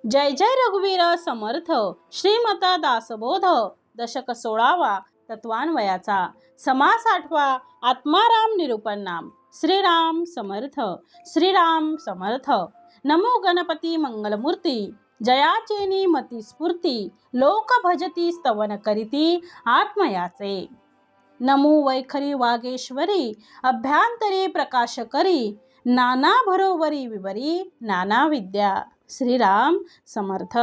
जय जय रघुवीर समर्थ श्रीमता दासबोध दशक 16वा तत्वान्वयाचा समास 8वा आत्माराम निरूपण नाम श्रीराम समर्थ श्रीराम समर्थ। नमो गणपती मंगलमूर्ती जयाचेनी मती स्फूर्ती लोक भजती स्तवन करीती आत्मयाचे। नमो वैखरी वागेश्वरी अभ्यांतरी प्रकाश करी नाना भरोवरी विवरी नाना विद्या। श्रीराम समर्थ।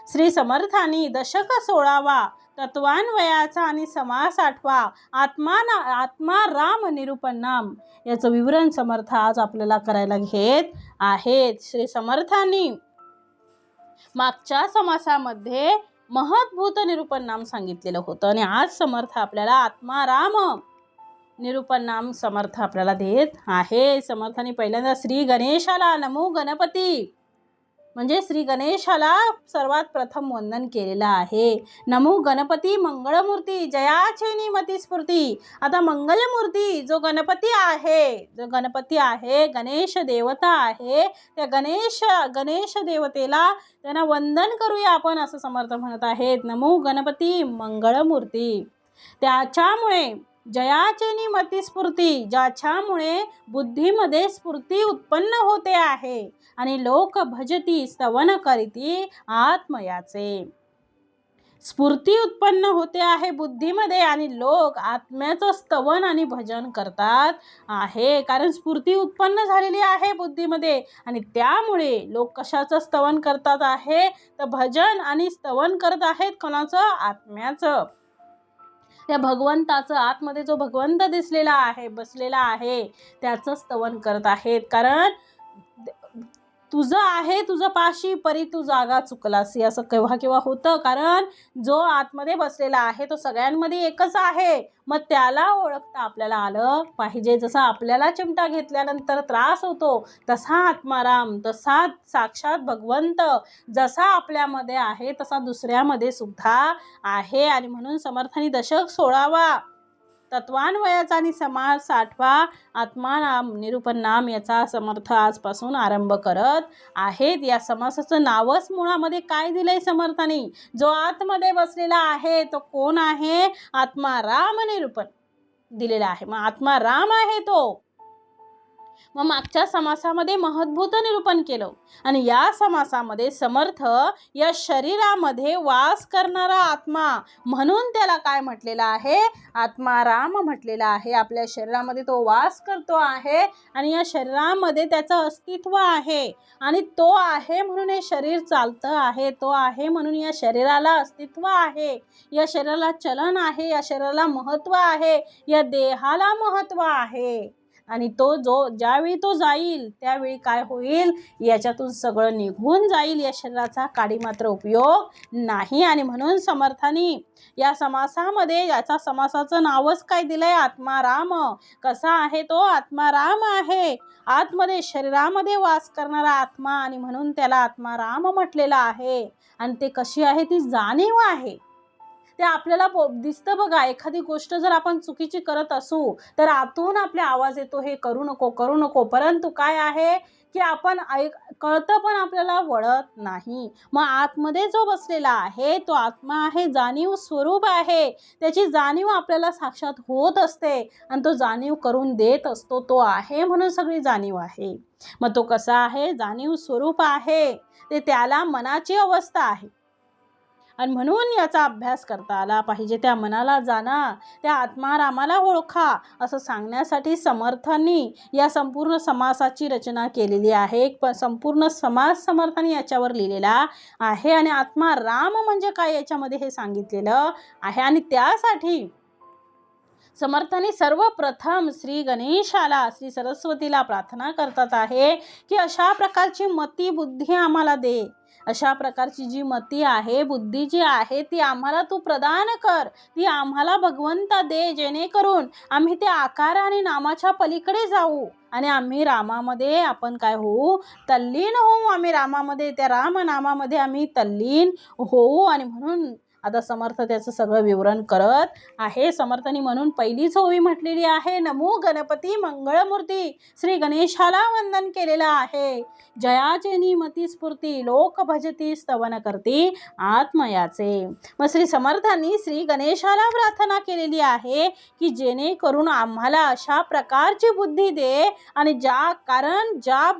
श्री समर्थांनी दशक 16वा तत्वान्वयाचा आणि समास 8वा आत्मा राम निरूपण नाम याचं विवरण समर्थ आज आपल्याला करायला घेत आहेत। श्री समर्थांनी मागच्या समासामध्ये महत्भूत निरूपण नाम सांगितलेलं होतं आणि आज समर्थ आपल्याला आत्मा राम निरूपण नाम समर्थ आपल्याला देत आहे। समर्थांनी पहिल्यांदा श्री गणेशाला नमो गणपती म्हणजे श्री गणेशाला सर्वात प्रथम वंदन केलेलं आहे। नमो गणपती मंगळमूर्ती जयाचेनी मती स्फूर्ती। आता मंगलमूर्ती जो गणपती आहे गणेश देवता आहे त्या गणेश देवतेला त्यांना वंदन करूया आपण असं समर्थ म्हणत आहेत। नमो गणपती मंगळमूर्ती त्याच्यामुळे जयाचेनी मती स्फूर्ती ज्याच्यामुळे बुद्धीमध्ये स्फूर्ती उत्पन्न होते आहे आणि लोक भजती स्तवन करीती आत्मयाचे। स्फूर्ती उत्पन्न होते आहे बुद्धीमध्ये आणि लोक आत्म्याचं स्तवन आणि भजन करतात आहे। कारण स्फूर्ती उत्पन्न झालेली आहे बुद्धीमध्ये आणि त्यामुळे लोक कशाचं स्तवन करतात आहे तर भजन आणि स्तवन करत आहेत कोणाचं आत्म्याचं त्या भगवंताचं। आतमध्ये जो भगवंत दिसलेला आहे बसलेला आहे त्याचं स्तवन करत आहेत। कारण तुझं आहे तुझं पाशी परी तू जागा चुकलासी असं केव्हा होतं। कारण जो आतमध्ये बसलेला आहे तो सगळ्यांमध्ये एकच आहे मग त्याला ओळखता आपल्याला आलं पाहिजे। जसा आपल्याला चिमटा घेतल्यानंतर त्रास होतो तसा आत्माराम तसा साक्षात भगवंत जसा आपल्यामध्ये आहे तसा दुसऱ्यामध्ये सुद्धा आहे। आणि म्हणून समर्थांनी दशक 16वा तत्वान्वयाचा आणि समास 8वा आत्माराम निरूपण नाम याचा समर्थ आजपासून आरंभ करत आहेत। या समासाचं नावच मुळामध्ये काय दिलंय समर्थांनी जो आतमध्ये बसलेला आहे तो कोण आहे आत्माराम निरूपण दिलेला आहे। मग आत्माराम आहे तो मग मागच्या समासामध्ये महत्भूत निरूपण केलं आणि या समासामध्ये समर्थ या शरीरामध्ये वास करणारा आत्मा म्हणून त्याला काय म्हटलेलं आहे आत्माराम म्हटलेलं आहे। आपल्या शरीरामध्ये तो वास करतो आहे आणि या शरीरामध्ये त्याचं अस्तित्व आहे आणि तो आहे म्हणून हे शरीर चालतं आहे तो आहे म्हणून या शरीराला अस्तित्व आहे या शरीराला चलन आहे या शरीराला महत्त्व आहे या देहाला महत्त्व आहे। आणि तो ज्यावेळी तो जाईल त्यावेळी काय होईल याच्यातून सगळं निघून जाईल या शरीराचा काही मात्र उपयोग नाही। आणि म्हणून समर्थांनी या समासामध्ये याचा समासाचं नावच काय दिलंय आत्माराम। कसा आहे तो आत्माराम आहे आतमध्ये शरीरामध्ये वास करणारा आत्मा आणि म्हणून त्याला आत्माराम म्हटलेलं आहे। आणि ते कशी आहे ती जाणीव आहे ते आपल्याला दिसतं बघा। एखादी गोष्ट जर आपण चुकीची करत असू तर आतून आपला आवाज येतो हे करू नको परंतु काय आहे की आपण कळतं पण आपल्याला वळत नाही। मग आतमध्ये जो बसलेला आहे तो आत्मा आहे जाणीव स्वरूप आहे त्याची जाणीव आपल्याला साक्षात होत असते आणि तो जाणीव करून देत असतो तो आहे म्हणून सगळी जाणीव आहे। मग तो कसा आहे जाणीव स्वरूप आहे ते त्याला मनाची अवस्था आहे आणि म्हणून याचा अभ्यास करता आला पाहिजे। त्या मनाला जाणा त्या आत्मारामाला ओळखा असं सांगण्यासाठी समर्थांनी या संपूर्ण समासाची रचना केलेली आहे। एक संपूर्ण समास समर्थांनी याच्यावर लिहिलेला आहे आणि आत्माराम म्हणजे काय याच्यामध्ये हे सांगितलेलं आहे। आणि त्यासाठी समर्थांनी सर्वप्रथम श्री गणेशाला श्री सरस्वतीला प्रार्थना करतात आहे की अशा प्रकारची मती बुद्धी आम्हाला दे अशा प्रकारची जी मती आहे बुद्धी जी आहे ती आम्हाला तू प्रदान कर ती आम्हाला भगवंता दे जेणेकरून आम्ही त्या आकार आणि नामाच्या पलीकडे जाऊ आणि आम्ही रामामध्ये आपण काय होऊ तल्लीन होऊ आम्ही रामामध्ये त्या राम नामामध्ये आम्ही तल्लीन होऊ। आणि म्हणून आता समर्थ त्याचं सगळं विवरण करत आहे समर्थांनी. म्हणून पहिलीच ओवी म्हटलेली आहे, नमो गणपती मंगळमूर्ती, श्री गणेशाला वंदन केलेलं आहे. जयाचे निमती स्फूर्ती, लोक भजती स्तवन करती आत्मयाचे. मग श्री समर्थांनी श्री गणेशाला प्रार्थना केलेली आहे की जेणेकरून आम्हाला अशा प्रकारची बुद्धी दे, आणि ज्या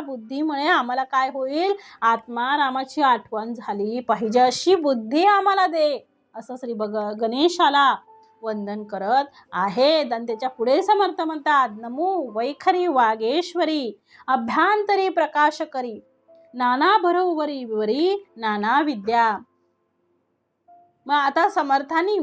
बुद्धीमुळे आम्हाला काय होईल, आत्मा रामाची आठवण झाली पाहिजे अशी बुद्धी आम्हाला दे, असं श्री गणेशाला वंदन करत आहेत. आणि त्याच्या पुढे समर्थ म्हणतात, नमो वैखरी वागेश्वरी, अभ्यांतरी प्रकाश करी, नाना भरोवरी विवरी नाना विद्या. मग आता समर्थांनी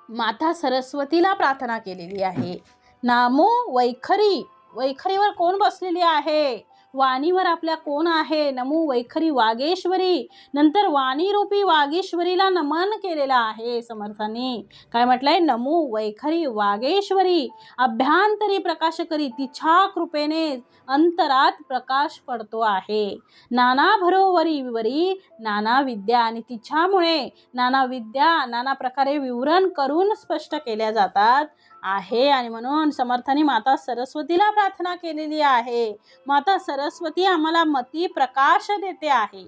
माता सरस्वतीला प्रार्थना केलेली आहे. नामो वैखरी, वैखरीवर कोण बसलेली आहे, वाणीवर आपल्या कोण आहे, नमो वैखरी वागेश्वरी. नंतर वाणी रूपी वागेश्वरीला नमन केलेला आहे समर्थांनी. काय म्हटलंय, नमो वैखरी वागेश्वरी, अभ्यांतरी प्रकाश करी, तिच्या कृपेने अंतरात प्रकाश पडतो आहे. नाना भरोवरी विवरी नाना विद्या, आणि तिच्यामुळे नाना विद्या नाना प्रकारे विवरण करून स्पष्ट केल्या जातात आहे. आणि म्हणून समर्थांनी माता सरस्वतीला प्रार्थना केलेली आहे. माता सरस्वती आम्हाला मती प्रकाश देते आहे,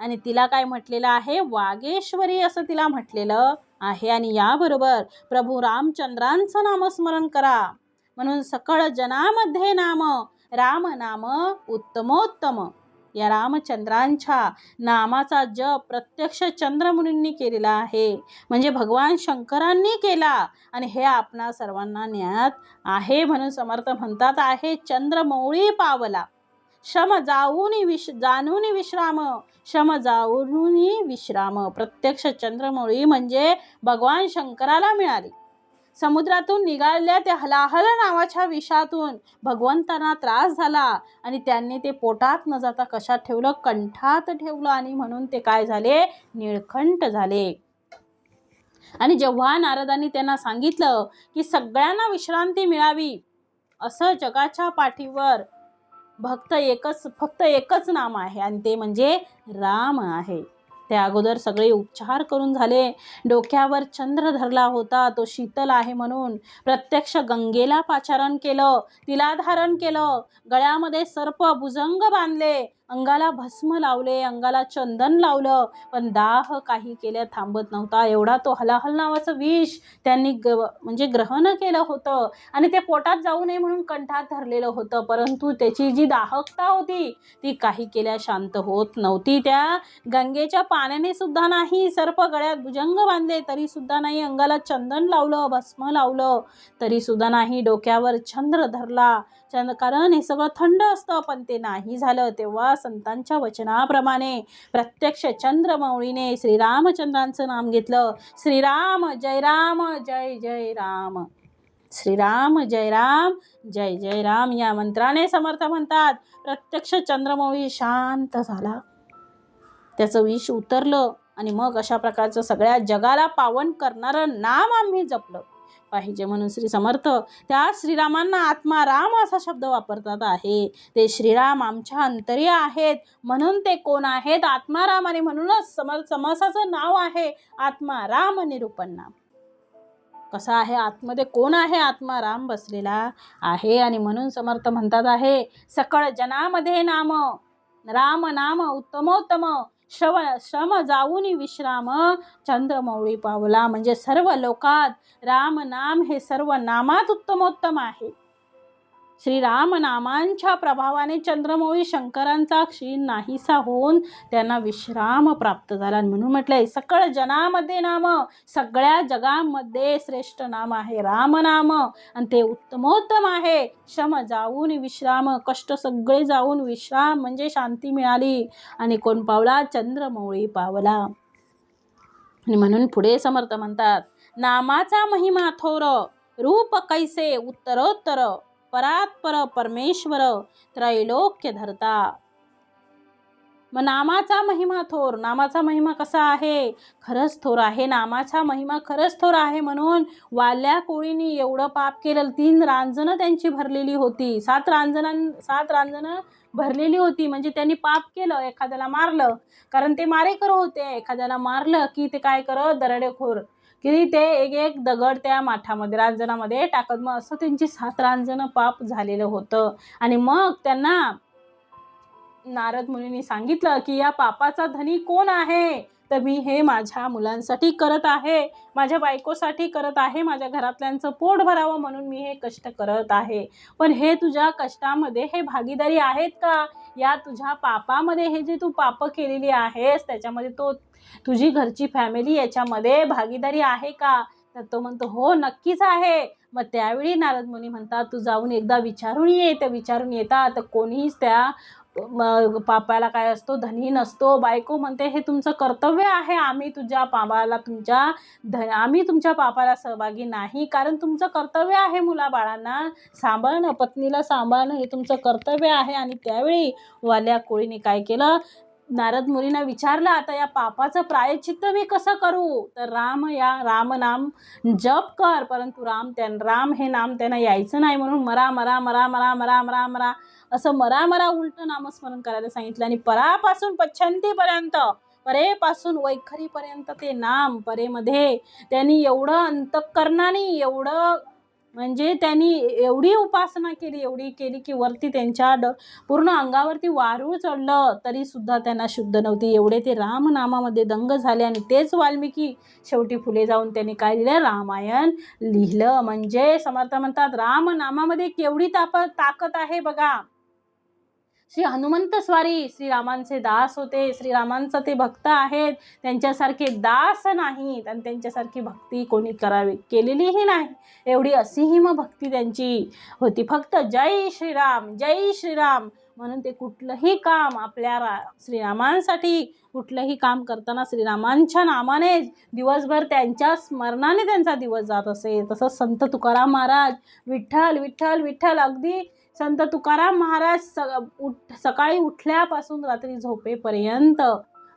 आणि तिला काय म्हटलेलं आहे, वागेश्वरी असं तिला म्हटलेलं आहे. आणि याबरोबर प्रभू रामचंद्रांचं नामस्मरण करा. म्हणून सकळ जनामध्ये नाम, राम नाम उत्तमोत्तम. या रामचंद्रांच्या नामाचा जप प्रत्यक्ष चंद्रमुनींनी केलेला आहे, म्हणजे भगवान शंकरांनी केला, आणि हे आपणा सर्वांना ज्ञात आहे. म्हणून समर्थ म्हणतात आहे, चंद्रमौळी पावला, श्रम जाऊनी विश्राम, श्रम जाऊनी विश्राम. प्रत्यक्ष चंद्रमौळी म्हणजे भगवान शंकराला मिळाली. समुद्रातून निघालेल्या त्या हलाहल नावाच्या विषातून भगवंतांना त्रास झाला, आणि त्यांनी ते पोटात न जाता कशात ठेवलं, कंठात ठेवलं, आणि म्हणून ते काय झाले, निळकंठ झाले. आणि जेव्हा नारदांनी त्यांना सांगितलं की सगळ्यांना विश्रांती मिळावी, असं जगाच्या पाठीवर फक्त एकच नाम आहे, आणि ते म्हणजे राम आहे. त्या अगोदर सगळे उपचार करून झाले. डोक्यावर चंद्र धरला होता, तो शीतल आहे म्हणून प्रत्यक्ष गंगेला पाचारण केलं, तिला धारण केलं. गळ्यामध्ये सर्प भुजंग बांधले, अंगाला भस्म लावले, अंगाला चंदन लावलं, पण दाह काही केल्या थांबत नव्हता. एवढा तो हलाहल नावाचं विष त्यांनी म्हणजे ग्रहण केलं होतं, आणि ते पोटात जाऊ नये म्हणून कंठात धरलेलं होतं. परंतु त्याची जी दाहकता होती ती काही केल्या शांत होत नव्हती. त्या गंगेच्या पाण्याने सुद्धा नाही, सर्प गळ्यात भुजंग बांधले तरी सुद्धा नाही, अंगाला चंदन लावलं, भस्म लावलं तरी सुद्धा नाही, डोक्यावर चंद्र धरला, कारण हे सगळं थंड असतं, पण ते नाही झालं. तेव्हा संतांच्या वचनाप्रमाणे प्रत्यक्ष चंद्रमौळीने श्रीरामचंद्रांचं नाम घेतलं. श्रीराम जय राम जय जय राम, श्रीराम जय राम जय जय राम. या मंत्राने समर्थ म्हणतात, प्रत्यक्ष चंद्रमौळी शांत झाला, त्याचं विष उतरलं, आणि मग अशा प्रकारचं सगळ्या जगाला पावन करणारं नाम आम्ही जपलं पाहिजे. म्हणून श्री समर्थ त्या श्रीरामांना आत्मा राम असा शब्द वापरतात आहे. ते श्रीराम आमच्या अंतरी आहेत, म्हणून ते कोण आहेत, आत्मा राम. आणि म्हणूनच समासाचं नाव आहे आत्मा राम निरूपण नाम. कसं आहे, आतमध्ये कोण आहे, आत्मा राम बसलेला आहे. आणि म्हणून समर्थ म्हणतात आहे, सकळ जनामध्ये नाम, राम नाम उत्तमोत्तम, श्रम जाऊनी विश्राम, चंद्रमौळी पावला. म्हणजे सर्व लोकात राम नाम हे सर्व नामात उत्तमोत्तम आहे. श्रीराम नामांच्या प्रभावाने चंद्रमौळी शंकरांचा क्षीण नाहीसा होऊन त्यांना विश्राम प्राप्त झाला. म्हणून म्हटलंय, सकळ जनामध्ये नाम, सगळ्या जगामध्ये श्रेष्ठ नाम आहे राम नाम, आणि ते उत्तमोत्तम आहे. श्रम जाऊन विश्राम, कष्ट सगळे जाऊन विश्राम म्हणजे शांती मिळाली, आणि कोण पावला, चंद्रमौळी पावला. आणि म्हणून पुढे समर्थ म्हणतात, नामाचा महिमा थोर, रूप कैसे उत्तरोत्तर, परात्पर परमेश्वर त्रैलोक्य धरता. मग नामाचा महिमा थोर. नामाचा महिमा कसा आहे? खरंच थोर आहे. नामाचा महिमा खरंच थोर आहे. म्हणून वाल्या कोळीनी एवढं पाप केलं. 3 रांजणं त्यांची भरलेली होती. 7 रांजणं भरलेली होती. म्हणजे त्यांनी पाप केलं, एखाद्याला मारलं, कारण ते मारेकरू होते. एखाद्याला मारलं की ते काय करत? दरोडेखोर, की ते एक दगड त्या माठामध्ये रांजणामध्ये टाकत. मग असं त्यांची 7 रांजणं पाप झालेलं होतं. आणि मग त्यांना नारद मुनींनी सांगितलं की या पापाचा धनी कोण आहे? तर मी हे माझ्या मुलांसाठी करत आहे, माझ्या बायकोसाठी करत आहे, माझ्या घरातल्यांचं पोट भरावं म्हणून मी हे कष्ट करत आहे. पण हे तुझ्या कष्टामध्ये हे भागीदारी आहेत का? या तुझ्या पापामध्ये हे जे तू पापं केलेली आहेस त्याच्यामध्ये तुझी घरची फॅमिली याच्यामध्ये भागीदारी आहे का? तर तो म्हणतो हो नक्कीच आहे. मग त्यावेळी नारद मुनी म्हणतात तू जाऊन एकदा विचारून ये. ते विचारून येतात तर कोणीच त्या पापाला काय असतो? धनी नसतो. बायको म्हणते हे तुमचं कर्तव्य आहे, आम्ही तुमच्या पापाला सहभागी नाही, कारण तुमचं कर्तव्य आहे मुलाबाळांना सांभाळणं, पत्नीला सांभाळणं हे तुमचं कर्तव्य आहे. आणि त्यावेळी वाल्या कोळीने काय केलं? नारद मुनींना विचारलं आता या पापाचं प्रायश्चित्त मी कसं करू? तर राम नाम जप कर. परंतु राम हे नाम त्यांना यायचं नाही, म्हणून मरा मरा मरा मरा मरा मरा मरा असं मरा मरा उलट नामस्मरण करायला सांगितलं. आणि परापासून पच्छंतीपर्यंत, परेपासून वैखरीपर्यंत ते नाम, परेमध्ये त्यांनी एवढं अंतःकरणाने एवढं म्हणजे त्यांनी एवढी उपासना केली, एवढी केली की वरती त्यांच्या पूर्ण अंगावरती वारूळ चढलं तरी सुद्धा त्यांना शुद्ध नव्हती. एवढे ते रामनामामध्ये दंग झाले. आणि तेच वाल्मिकी शेवटी फुले जाऊन त्यांनी काय लिहिलं? रामायण लिहिलं. म्हणजे समर्थ म्हणतात रामनामामध्ये केवढी ताकद आहे बघा. श्री हनुमंत स्वारी श्रीरामांचे दास होते, श्रीरामांचा ते भक्त आहेत, त्यांच्यासारखे दास नाहीत आणि त्यांच्यासारखी भक्ती कोणी केलेलीही नाही. एवढी असीम भक्ती त्यांची होती. फक्त जय श्रीराम म्हणून ते कुठलंही काम आपल्या श्रीरामांसाठी कुठलंही काम करताना श्रीरामांच्या नामाने दिवसभर त्यांच्या स्मरणाने त्यांचा दिवस जात असे. तसंच संत तुकाराम महाराज विठ्ठल विठ्ठल विठ्ठल, अगदी संत तुकाराम महाराज सकाळी उठल्यापासून रात्री झोपेपर्यंत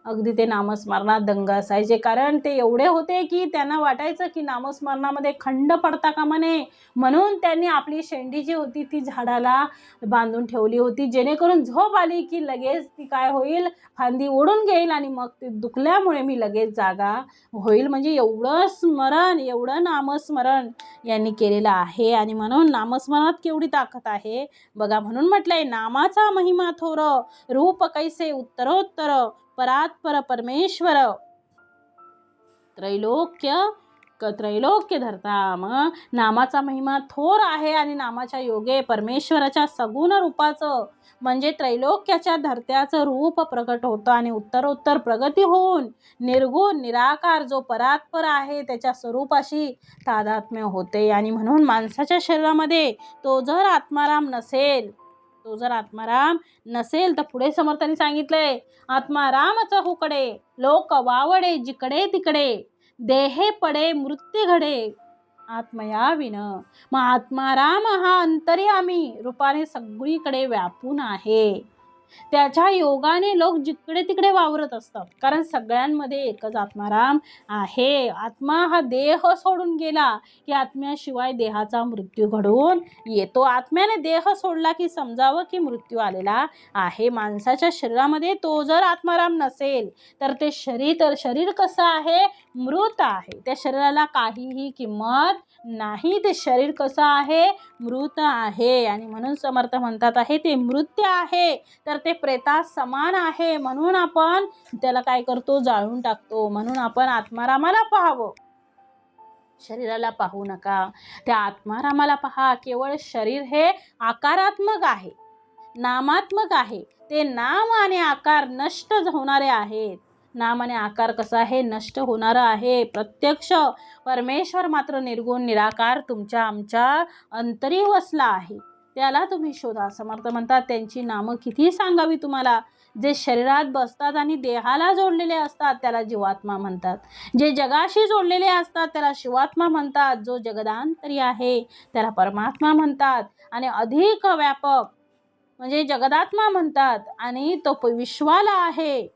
अगदी ते नामस्मरणात दंग असायचे. कारण ते एवढे होते की त्यांना वाटायचं की नामस्मरणामध्ये खंड पडता कामा नये, म्हणून त्यांनी आपली शेंडी जी होती ती झाडाला बांधून ठेवली होती, जेणेकरून झोप आली की लगेच ती काय होईल? फांदी ओढून घेईल आणि मग ते दुखल्यामुळे मी लगेच जागा होईल. म्हणजे एवढं स्मरण, एवढं नामस्मरण यांनी केलेलं आहे. आणि म्हणून नामस्मरणात केवढी ताकद आहे बघा. म्हणून म्हटलंय नामाचा महिमा थोर, रूप कैसे उत्तरोत्तर, परात्पर परमेश्वर, त्रैलोक्य धरता. मग नामाचा महिमा थोर आहे आणि नामाच्या योगे परमेश्वराच्या सगुण रूपाचं म्हणजे त्रैलोक्याच्या धर्त्याचं रूप प्रकट होतं आणि उत्तरोत्तर प्रगती होऊन निर्गुण निराकार जो परात्पर आहे त्याच्या स्वरूपाशी तादात्म्य होते. आणि म्हणून माणसाच्या शरीरामध्ये तो जर आत्माराम नसेल तर पुढे समर्थांनी सांगितलंय आत्मारामच हुकडे, लोक वावडे जिकडे तिकडे, देहे पडे मृत्यू घडे आत्मया विन. मग आत्माराम हा अंतर्यामी रूपाने सगळीकडे व्यापून आहे. त्याच्या योगाने लोक जिकडे तिकडे वावरत असतात, कारण सगळ्यांमध्ये एकच आत्माराम आहे. आत्मा हा देह सोडून गेला की आत्म्याशिवाय देहाचा मृत्यू घडून येतो. आत्म्याने देह सोडला की समजावं की मृत्यू आलेला आहे. माणसाच्या शरीरामध्ये तो जर आत्माराम नसेल तर ते शरीर कसं आहे? मृत आहे. त्या शरीराला काहीही किंमत नाही. ते शरीर कसं आहे? मृत आहे. आणि म्हणून समर्थ म्हणतात आहे ते मृत्य आहे तर ते प्रेता समान आहे. म्हणून आपण त्याला काय करतो? जाळून टाकतो. म्हणून आपण आत्मारामाला पाहावं, शरीराला पाहू नका. त्या आत्मारामाला पहा. केवळ शरीर हे आकारात्मक आहे, नामात्मक आहे. ते नाम आणि आकार नष्ट होणारे आहेत. नाम आणि आकार कसा आहे? नष्ट होणारा आहे. प्रत्यक्ष परमेश्वर मात्र निर्गुण निराकार तुमच्या आमच्या अंतरी वसला आहे. त्याला तुम्ही शोधा. समर्थ म्हणतात त्यांची नामं किती सांगावी तुम्हाला. जे शरीरात बसतात आणि देहाला जोडलेले असतात त्याला जीवात्मा म्हणतात. जे जगाशी जोडलेले असतात त्याला शिवात्मा म्हणतात. जो जगदांतरी आहे त्याला परमात्मा म्हणतात. आणि अधिक व्यापक म्हणजे जगदात्मा म्हणतात, आणि तो विश्वाला आहे,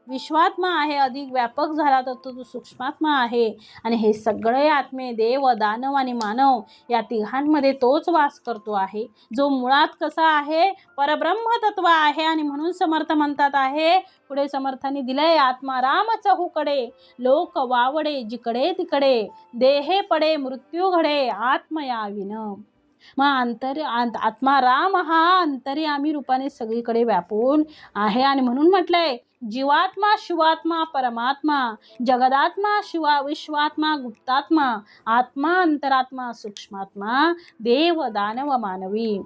विश्वात्मा आहे, अधिक व्यापक झाला तर तो सूक्ष्मात्मा आहे. आणि हे सगळे आत्मे, देव, दानव आणि मानव, या तिघांमध्ये तोच वास करतो आहे, जो मुळात कसा आहे, परब्रह्म तत्व आहे. आणि म्हणून समर्थ म्हणतात आहे, पुढे समर्थांनी दिलंय, आत्मा राम चहूकडे, लोक वावडे जिकडे तिकडे, देहे पडे मृत्यू घडे, आत्मयाविन. मग आत्मा राम हा अंतर्यामी रूपाने सगळीकडे व्यापून आहे. आणि म्हणून म्हटलंय, जीवात्मा, शिवात्मा, परमात्मा, जगदात्मा, विश्वात्मा, गुप्तात्मा, आत्मा, अंतरात्मा, सूक्ष्मात्मा, देव, दानव, मानवी.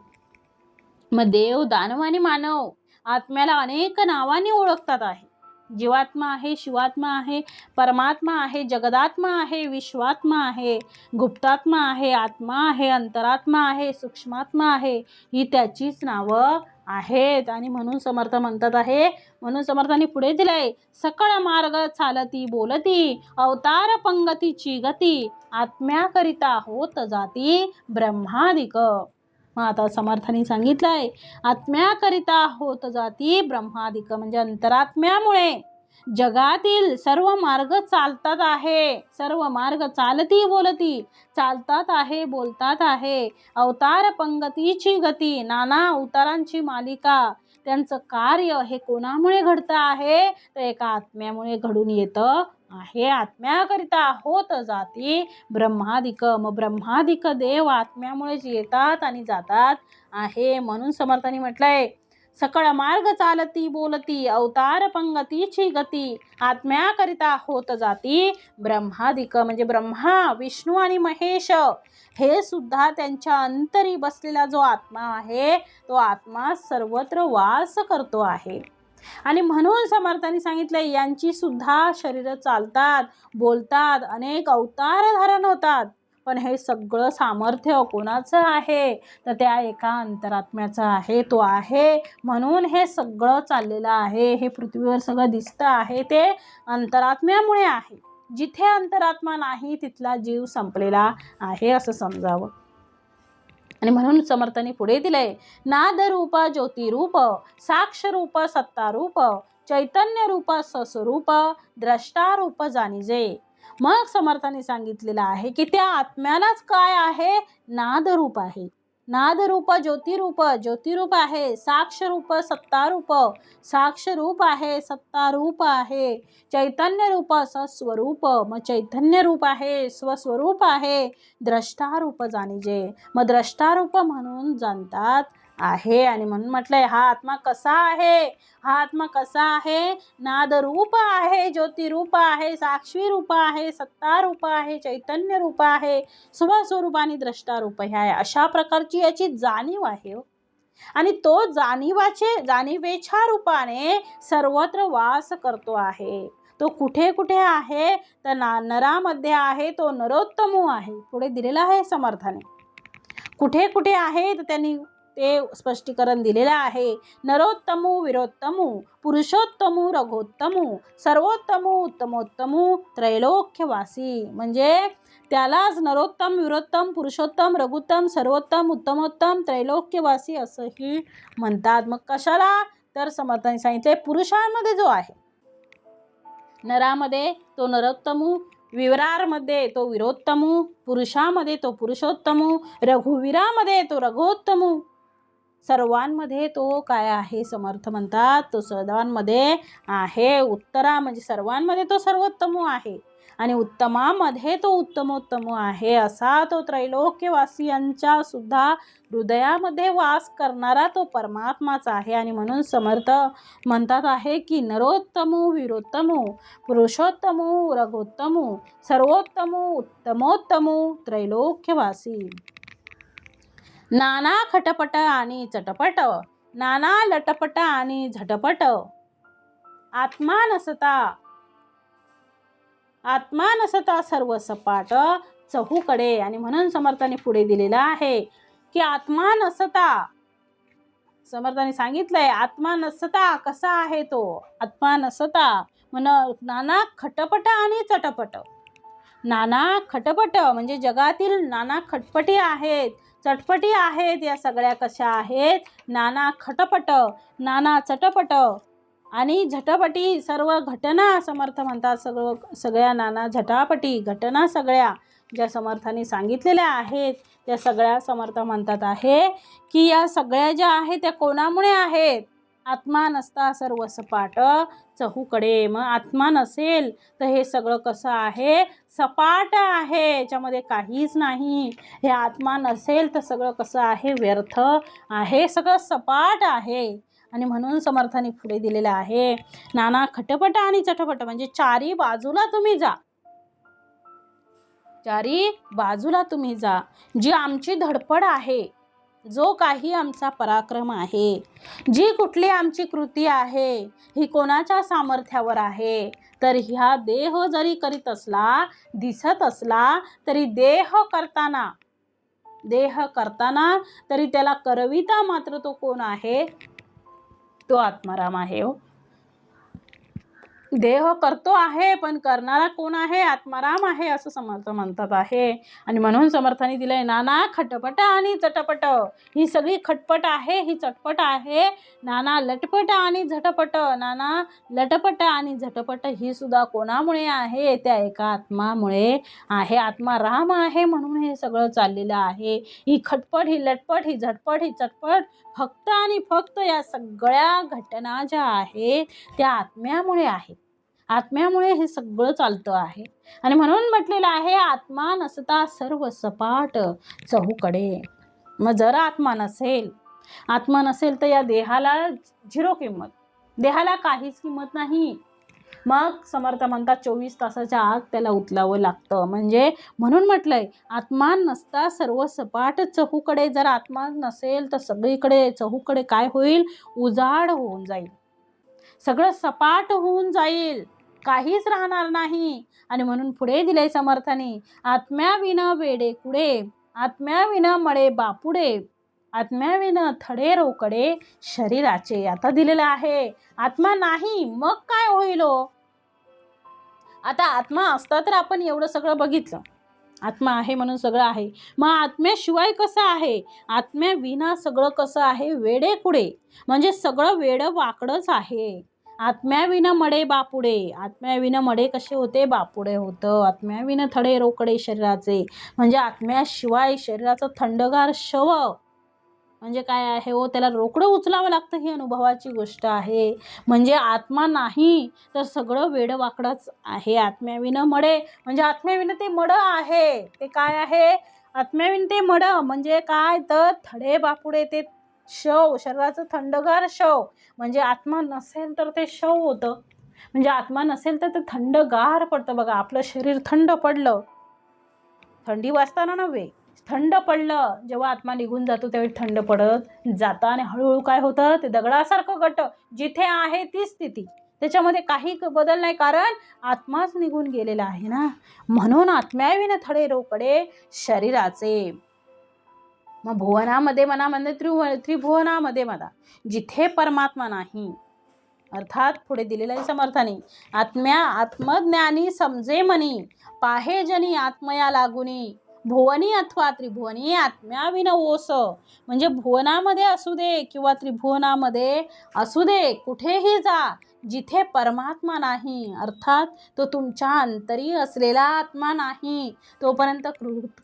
मग देव, दानव आणि मानव आत्म्याला अनेक नावांनी ओळखतात आहे. जीवात्मा आहे, शिवात्मा आहे, परमात्मा आहे, जगदात्मा आहे, विश्वात्मा आहे, गुप्तात्मा आहे, आत्मा आहे, अंतरात्मा आहे, सूक्ष्मात्मा आहे, ही त्याचीच नावं आहेत. आणि म्हणून समर्थ म्हणतात आहे, म्हणून समर्थांनी पुढे दिलंय, सकळ मार्ग चालती बोलती, अवतार पंगतीची गती, आत्म्याकरिता होत जाती ब्रह्मादिक. मग आता समर्थांनी सांगितलंय, आत्म्याकरिता होत जाती ब्रह्मादिक, म्हणजे अंतरात्म्यामुळे जगातील सर्व मार्ग चालतात आहे, सर्व मार्ग चालती बोलती, चालतात आहे, बोलतात आहे. अवतार पंगतीची गती, नाना अवतारांची मालिका, त्यांचं कार्य हे कोणामुळे घडतं आहे, तर एका आत्म्यामुळे घडून येतं आहे. आत्म्याकरिता होत जाती ब्रह्मादिक. मग ब्रह्मादिक देव आत्म्यामुळेच येतात आणि जातात आहे. म्हणून समर्थांनी म्हटलंय, सकळ मार्ग चालती बोलती, अवतार पंगतीची गती, आत्म्याकरिता होत जाती ब्रह्मादिक. म्हणजे ब्रह्मा, विष्णू आणि महेश हे सुद्धा त्यांच्या अंतरी बसलेला जो आत्मा आहे, तो आत्मा सर्वत्र वास करतो आहे. आणि म्हणून समर्थांनी सांगितलंय, यांची सुद्धा शरीर चालतात, बोलतात, अनेक अवतार धारण होतात, पण हे सगळं सामर्थ्य कोणाचं आहे, तर त्या एका अंतरात्म्याचं आहे. तो आहे म्हणून हे सगळं चाललेलं आहे, हे पृथ्वीवर सगळं दिसतं आहे, ते अंतरात्म्यामुळे आहे. जिथे अंतरात्मा नाही तिथला जीव संपलेला आहे असं समजावं. आणि म्हणून समर्थांनी पुढे दिलंय, नादरूप ज्योतिरूप, साक्षरूप सत्तारूप, चैतन्य रूप सस्वरूप, द्रष्टारूप जाणीजे. मग समर्थांनी सांगितलेलं आहे की त्या आत्म्यालाच काय आहे, नादरूप आहे. नादरूप ज्योतिरूप, ज्योतिरूप आहे. साक्षरूप सत्तारूप, साक्षरूप आहे, सत्तारूप आहे. चैतन्य रूप सस्वरूप, मग चैतन्य रूप आहे, स्वस्वरूप आहे. द्रष्टारूप जाणीजे, मग द्रष्टारूप म्हणून जाणतात आहे. आणि म्हणून म्हटलंय, हा आत्मा कसा आहे, हा आत्मा कसा आहे, नादरूप आहे, ज्योतिरूप आहे, साक्षी रूप आहे, सत्तारूप आहे, चैतन्य रूप आहे, स्वस्वरूप आणि द्रष्टारूप आहे. अशा प्रकारची याची जाणीव आहे. आणि तो जाणीवेच्या रूपाने सर्वत्र वास करतो आहे. तो कुठे कुठे आहे, तर नरामध्ये आहे, तो नरोत्तमो आहे. पुढे दिलेला आहे समर्थाने, कुठे कुठे आहे तर त्यांनी ते स्पष्टीकरण दिलेलं आहे. नरोत्तमो विरोत्तमो, पुरुषोत्तमो रघोत्तमो, सर्वोत्तमो उत्तमोत्तमो, त्रैलोक्यवासी. म्हणजे त्यालाच नरोत्तम, विरोत्तम, पुरुषोत्तम, रघुत्तम, सर्वोत्तम, उत्तमोत्तम, त्रैलोक्यवासी असंही म्हणतात. मग कशाला, तर समर्थांनी सांगितले, पुरुषांमध्ये जो आहे, नरामध्ये तो नरोत्तमो, विरारमध्ये तो विरोत्तमो, पुरुषामध्ये तो पुरुषोत्तमो, रघुवीरामध्ये तो रघोत्तमो, सर्वांमध्ये तो काय आहे, समर्थ म्हणतात, तो सर्वांमध्ये आहे. उत्तरा म्हणजे सर्वांमध्ये तो सर्वोत्तमो आहे, आणि उत्तमामध्ये तो उत्तमोत्तमो आहे. असा तो त्रैलोक्यवासियांच्या सुद्धा हृदयामध्ये वास करणारा तो परमात्माच आहे. आणि म्हणून समर्थ म्हणतात आहे की नरोत्तमो विरोत्तमो, पुरुषोत्तमो रघोत्तमो, सर्वोत्तमो उत्तमोत्तमो, त्रैलोक्यवासी. नाना खटपट आणि चटपट, नाना लटपट आणि झटपट, आत्मा नसता सर्व सपाट चहूकडे. आणि म्हणून समर्थांनी पुढे दिलेला आहे की आत्मा नसता, समर्थांनी सांगितलंय, आत्मा नसता कसा आहे तो, आत्मा नसता नाना खटपट आणि चटपट. नाना खटपट म्हणजे जगातील नाना खटपटी आहेत, चटपटी आहेत या सगळ्या कशा आहेत, नाना खटपट, नाना चटपट आणि झटपटी सर्व घटना समर्थ म्हणतात. सगळ्या नाना झटापटी घटना सगळ्या ज्या समर्थांनी सांगितलेल्या आहेत त्या सगळ्या समर्थ म्हणतात आहे की या सगळ्या ज्या आहेत त्या कोणामुळे आहेत. आत्मा नसता सर्व सपाट चहूकडे. मग आत्मा नसेल तर हे सगळं कसं आहे, सपाट आहे, याच्यामध्ये काहीच नाही. हे आत्मा नसेल तर सगळं कसं आहे, व्यर्थ आहे, सगळं सपाट आहे. आणि म्हणून समर्थांनी पुढे दिलेलं आहे, नाना खटपट आणि चटपट म्हणजे चारी बाजूला तुम्ही जा, चारी बाजूला तुम्ही जा. जी आमची धडपड आहे, जो काही आमचा पराक्रम आहे, जी कुठली आमची कृती आहे, ही कोणाच्या सामर्थ्यावर आहे. तर ह्या देह जरी करीत असला, दिसत असला तरी देह करताना तरी त्याला करविता मात्र तो कोण आहे, तो आत्माराम आहे. हो, देह करतो आहे पण करणारा कोण आहे, आत्माराम आहे असं समर्थ म्हणतात आहे. आणि म्हणून समर्थांनी दिलंय नाना खटपट आणि चटपट. ही सगळी खटपट आहे, ही चटपट आहे. नाना लटपट आणि झटपट, नाना लटपट आणि झटपट ही सुद्धा कोणामुळे आहे, त्या एका आत्मामुळे आहे. आत्माराम आहे म्हणून हे सगळं चाललेलं आहे. ही खटपट, ही लटपट, ही झटपट, ही चटपट फक्त आणि फक्त या सगळ्या घटना ज्या आहेत त्या आत्म्यामुळे आहेत. आत्म्यामुळे हे सगळं चालतं आहे. आणि म्हणून म्हटलेलं आहे, आत्मा नसता सर्व सपाट चहूकडे. मग जर आत्मा नसेल तर या देहाला झिरो किंमत, देहाला काहीच किंमत नाही. मग समर्थ म्हणतात 24 तासाच्या आत त्याला उचलावं लागतं. म्हणजे म्हणून म्हटलंय, आत्मा नसता सर्व सपाट चहूकडे. जर आत्मा नसेल तर सगळीकडे चहूकडे काय होईल, उजाड होऊन जाईल, सगळं सपाट होऊन जाईल, काहीच राहणार नाही. आणि म्हणून पुढे दिले समर्थाने, आत्म्याविना वेडे कुडे, आत्म्याविना मळे बापुडे, आत्म्याविना थडे रोकडे शरीराचे. आता दिलेलं आहे, आत्मा नाही मग काय होईल हो. आता आत्मा असता तर आपण एवढं सगळं बघितलं, आत्मा आहे म्हणून सगळं आहे. मग आत्म्याशिवाय कसं आहे, आत्म्याविना सगळं कसं आहे, वेडे कुडे म्हणजे सगळं वेडं वाकडंच आहे. आत्म्याविना मडे बापुडे, आत्म्याविना मडे कसे होते, बापुडे होतं. आत्म्याविना थडे रोकडे शरीराचे म्हणजे आत्म्याशिवाय शरीराचं थंडगार शव म्हणजे काय आहे हो, त्याला रोकडं उचलावं लागतं, ही अनुभवाची गोष्ट आहे. म्हणजे आत्मा नाही तर सगळं वेडवाकडंच आहे. आत्म्याविना मडे म्हणजे आत्म्याविना ते मड आहे, ते काय आहे, आत्म्याविना ते मड म्हणजे काय, तर थडे बापुडे ते शव, शरीराचं थंडगार शव. म्हणजे आत्मा नसेल तर ते शव होतं, म्हणजे आत्मा नसेल तर ते थंडगार पडतं. बघा आपलं शरीर थंड पडलं, थंडी वाजताना नव्हे, थंड पडलं, जेव्हा आत्मा निघून जातो त्यावेळी थंड पडत जातं आणि हळूहळू काय होतं, ते दगडासारखं घट्ट जिथे आहे ती स्थिती, त्याच्यामध्ये काही बदल नाही, कारण आत्माच निघून गेलेला आहे ना. म्हणून आत्म्याविना थडे रोकडे शरीराचे. मग भुवनामध्ये म्हणा म्हणजे त्रिभुवनामध्ये म्हणा जिथे परमात्मा नाही, अर्थात पुढे दिलेला आहे समर्थाने, आत्मज्ञानी समजे मनी, पाहे जनी आत्मया लागुनी, भुवनी अथवा त्रिभुवनी आत्म्याविन ओस. म्हणजे भुवनामध्ये असू दे किंवा त्रिभुवनामध्ये असू दे, कुठेही जा, जिथे परमात्मा नाही, अर्थात तो तुमच्या अंतरी असलेला आत्मा नाही, तोपर्यंत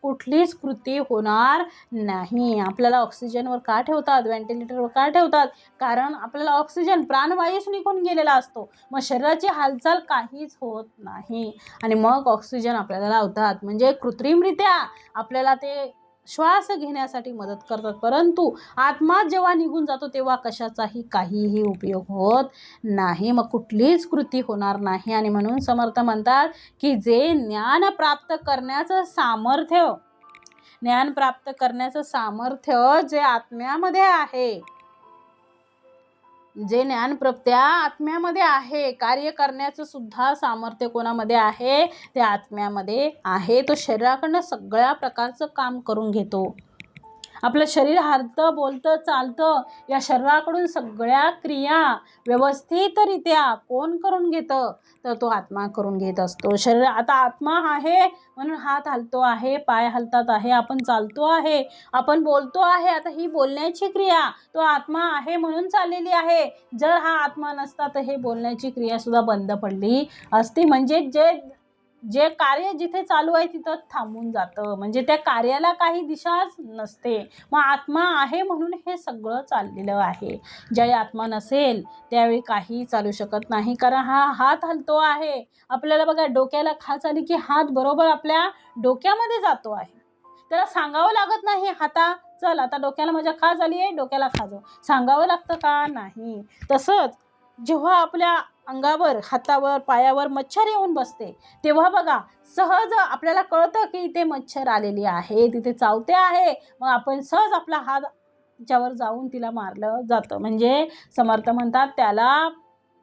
कुठलीच कृती होणार नाही. आपल्याला ऑक्सिजनवर का ठेवतात, व्हेंटिलेटरवर का ठेवतात, कारण आपल्याला ऑक्सिजन प्राणवायूच निघून गेलेला असतो, मग शरीराची हालचाल काहीच होत नाही. आणि मग ऑक्सिजन आपल्याला लावतात, म्हणजे कृत्रिमरित्या आपल्याला ते श्वास घेण्यासाठी मदत करतात. परंतु आत्मा जेव्हा निघून जातो तेव्हा कशाचाही काहीही उपयोग होत नाही, मग कुठलीच कृती होणार नाही. आणि म्हणून समर्थ म्हणतात की जे ज्ञान प्राप्त करण्याचं सामर्थ्य जे आत्म्यामध्ये आहे, जे ज्ञानप्राप्त्या आत्म्यामध्ये आहे, कार्य करण्याचं सुद्धा सामर्थ्य कोणामध्ये आहे, ते आत्म्यामध्ये आहे. तो शरीराकडनं सगळ्या प्रकारचं काम करून घेतो. आपलं शरीर हलतं, बोलतं, चालतं, या शरीराकडून सगळ्या क्रिया व्यवस्थितरित्या कोण करून घेतं? तर तो आत्मा करून घेत असतो. शरीर आता आत्मा आहे म्हणून हात हलतो आहे, पाय हलतात आहे, आपण चालतो आहे, आपण बोलतो आहे. आता ही बोलण्याची क्रिया तो आत्मा आहे म्हणून चाललेली आहे. जर हा आत्मा नसता तर हे बोलण्याची क्रिया सुद्धा बंद पडली असती. म्हणजे जे जे कार्य जिथे चालू आहे तिथं थांबून जातं. म्हणजे त्या कार्याला काही दिशाच नसते. मग आत्मा आहे म्हणून हे सगळं चाललेलं आहे. ज्यावेळी आत्मा नसेल त्यावेळी काही चालू शकत नाही. कारण हा हात हलतो आहे. आपल्याला बघा डोक्याला खाज आली की हात बरोबर आपल्या डोक्यामध्ये जातो आहे. त्याला सांगावं लागत नाही, हाता चल आता डोक्याला माझ्या खाज आली आहे, डोक्याला खाजव. सांगावं लागतं का? नाही. तसंच जेव्हा आपल्या अंगावर, हातावर, पायावर मच्छर येऊन बसते तेव्हा बघा सहज आपल्याला कळतं की इथे मच्छर आलेली आहे, तिथे चावते आहे. मग आपण सहज आपला हात त्याच्यावर जाऊन तिला मारलं जातं. म्हणजे समर्थ म्हणतात त्याला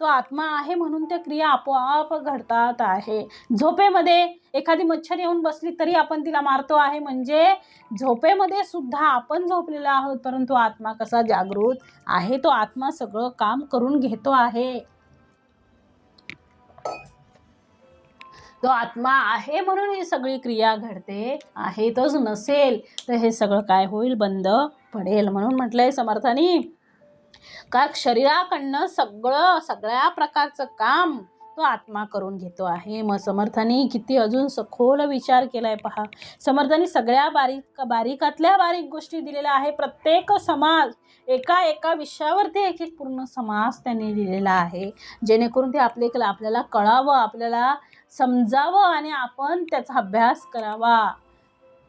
तो आत्मा आहे म्हणून त्या क्रिया आपोआप घडतात आहे. झोपेमध्ये एखादी मच्छर येऊन बसली तरी आपण तिला मारतो आहे. म्हणजे झोपेमध्ये सुद्धा आपण झोपलेलो आहोत परंतु आत्मा कसा जागृत आहे, तो आत्मा सगळं काम करून घेतो आहे. तो आत्मा आहे म्हणून ही सगळी क्रिया घडते आहे. तोच नसेल तर हे सगळं काय होईल? बंद पडेल. म्हणून म्हटलंय समर्थांनी का शरीराकडनं सगळ्या प्रकारचं काम तो आत्मा करून घेतो आहे. मग समर्थांनी किती अजून सखोल विचार केलाय पहा. समर्थांनी सगळ्या बारीकातल्या बारीक गोष्टी दिलेल्या आहे. प्रत्येक समाज एका विषयावरती एक पूर्ण समाज त्यांनी दिलेला आहे, जेणेकरून ते आपल्याला कळावं, आपल्याला समजावं आणि आपण त्याचा अभ्यास करावा.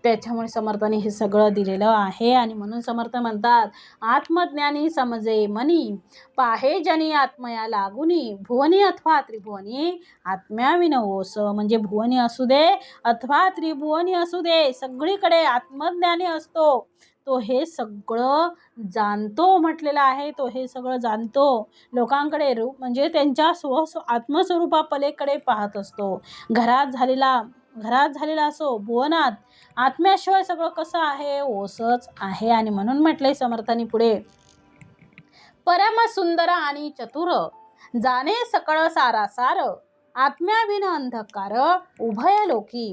त्याच्यामुळे समर्थांनी हे सगळं दिलेलं आहे. आणि म्हणून समर्थ म्हणतात आत्मज्ञानी समजे मनी, पाहे जनी आत्मया लागुनी, भुवनी अथवा त्रिभुवनी आत्म्याविन ओस. म्हणजे भुवनी असू दे अथवा त्रिभुवनी असू दे, सगळीकडे आत्मज्ञानी असतो तो हे सगळं जाणतो म्हटलेलं आहे. तो हे सगळं जाणतो, लोकांकडे रूप म्हणजे त्यांच्या आत्मस्वरूपापलीकडे पाहत असतो. घरात झालेला असो, भुवनात आत्म्याशिवाय सगळं कसं आहे? ओसच आहे. आणि म्हणून म्हटलंय समर्थांनी पुढे परम सुंदर आणि चतुर, जाणे सकळ सारासार, आत्म्याविन अंधकार उभय लोकी.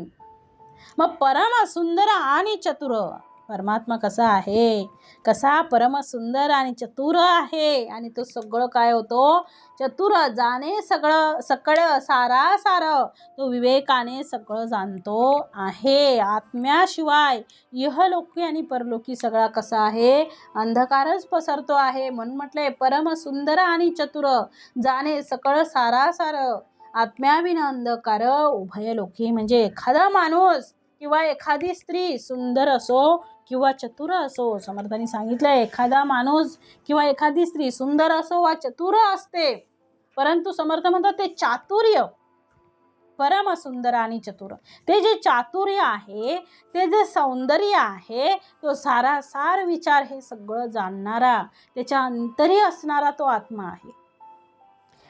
मग परम सुंदर आणि चतुर परमात्मा कसा आहे? कसा परम सुंदर आणि चतुर आहे. आणि तो सगळं काय होतो? चतुर, जाणे सकळ सारासार, तो विवेकाने सगळं जाणतो आहे. आत्म्याशिवाय इहलोकी आणि परलोकी सगळा कसा आहे? अंधकारच पसरतो आहे. म्हणून म्हटलंय परम सुंदर आणि चतुर, जाणे सकळ सारासार, आत्म्याविन अंधकार उभय लोकी. म्हणजे एखादा माणूस किंवा एखादी स्त्री सुंदर असो किंवा चतुर असो, समर्थांनी सांगितलंय एखादा माणूस किंवा एखादी स्त्री सुंदर असो वा चतुर असते, परंतु समर्थ म्हणतात ते चातुर्य, परम सुंदर आणि चतुर, ते जे चातुर्य आहे, ते जे सौंदर्य आहे, तो सारासार विचार हे सगळं जाणणारा, त्याच्या अंतरी असणारा तो आत्मा आहे.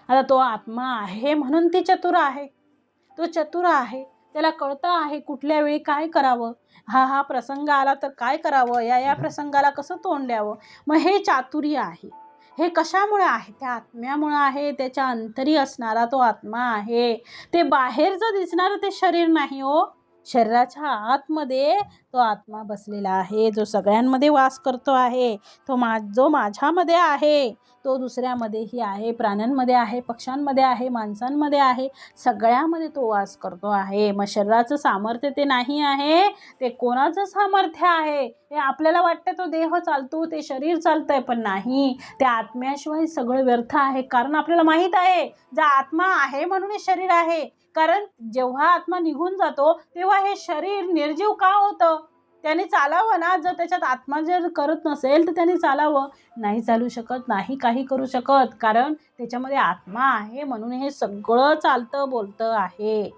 आता तो आत्मा आहे म्हणून ती चतुर आहे. तो चतुर आहे, त्याला कळतं आहे कुठल्या वेळी काय करावं, हा प्रसंग आला तर काय करावं, या प्रसंगाला कसं तोंड द्यावं. मग हे चातुर्य आहे. हे कशामुळे आहे? त्या आत्म्यामुळे आहे. त्याच्या अंतरी असणारा तो आत्मा आहे. ते बाहेरचं दिसणारं ते शरीर नाही हो. शरीराच्या आतमध्ये तो आत्मा बसलेला आहे, जो सगळ्यांमध्ये वास करतो आहे. जो माझ्यामध्ये आहे, तो दुसऱ्यामध्येही आहे, प्राण्यांमध्ये आहे, पक्ष्यांमध्ये आहे, माणसांमध्ये आहे, सगळ्यामध्ये तो वास करतो आहे. मग शरीराचं सामर्थ्य ते नाही आहे, ते कोणाचं सामर्थ्य आहे? हे आपल्याला वाटतं तो देह चालतो, ते शरीर चालतंय, पण नाही, त्या आत्म्याशिवाय सगळं व्यर्थ आहे. कारण आपल्याला माहीत आहे ज्या आत्मा आहे म्हणून हे शरीर आहे. कारण जेव्हा आत्मा निघून जातो तेव्हा हे शरीर निर्जीव का होतं? त्याने चालावं ना. जर त्याच्यात आत्मा जर करत नसेल तर त्याने चालावं, नाही चालू शकत, नाही काही करू शकत. कारण त्याच्यामध्ये आत्मा आहे म्हणून हे सगळं चालतं बोलतं आहे.